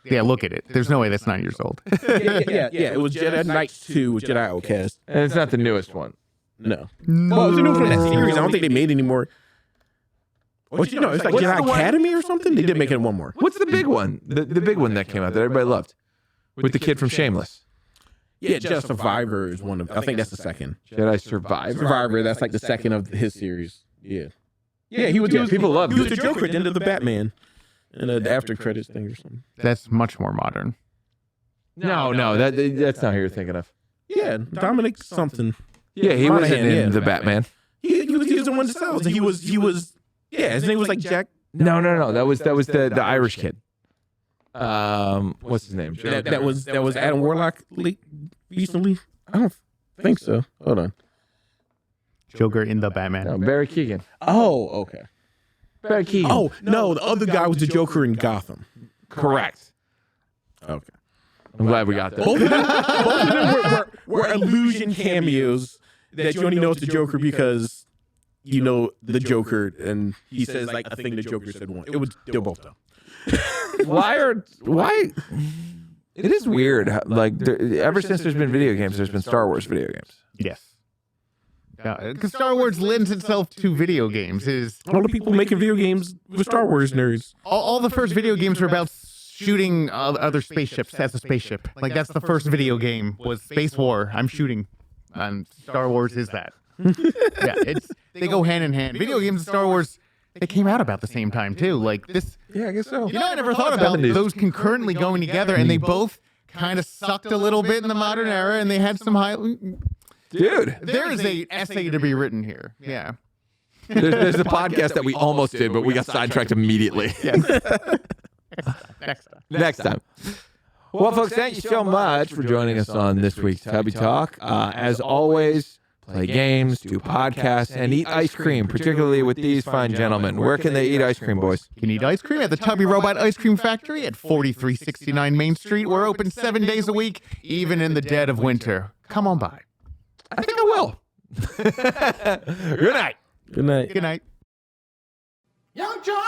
Yeah, look at it. There's no way that's 9 years old. Yeah. It was Jedi Knight 2 with Jedi Outcast. And it's not the newest one. No. Well, it was a new from that series. I don't think they made any more. What you know? It's like What's Jedi the one- Academy or something. They did make it one more. What's the big one? The big one that came out that everybody loved with the kid from Shameless. Yeah, Jedi Survivor is one of. I think that's the second. Jedi Survivor. Survivor. That's like the second of his series. Yeah. Yeah, he was. People loved He was it. the Joker at the end of the Batman, and the after credits thing or something. That's much more modern. No, that's not who you're thinking of. Yeah, Dominic something. Yeah, he was Monahan, in yeah. the Batman. He was the one that sells. And he was. Yeah, his name was like Jack. No. That was the Irish kid. What's his name? That was Adam Warlock recently. I don't think so. Hold on. Joker in the Batman. No, Barry Keoghan. Oh, okay. Barry Keoghan. Oh no, the other guy was the Joker in Gotham. correct. Okay. I'm glad we got that. Both of them were illusion cameos that you only know it's the Joker because you know the Joker and he says like a thing the Joker said once. They're both though. Why? It is weird. Ever since there's been video games, there's been Star Wars video games. Yes. Because Star Wars lends itself to video games. All the people making video games were Star Wars nerds. All the first video games were about shooting other spaceships as a spaceship. Like that's the first video game was Space War. I'm shooting, and Star Wars is that. Yeah, they go hand in hand. Video games and Star Wars, they came out about the same time too. Like this. Yeah, I guess so. You know, I never thought about those concurrently going together, and they both kind of sucked a little bit in the modern era, and they had some high. Dude, There is a essay to be written here. Yeah. there's a podcast that we almost did, but we got sidetracked immediately. Next time. Well, folks, thank you so much for joining us on this week's Tubby Talk. As always, play games, do podcasts, and eat ice cream, particularly with these fine gentlemen. Where can they eat ice cream, boys? You can eat ice cream at the Tubby Robot Ice Cream Factory at 4369 Main Street. We're open 7 days a week, even in the dead of winter. Come on by. I think I will. Good night. Good night. Good night. Young John!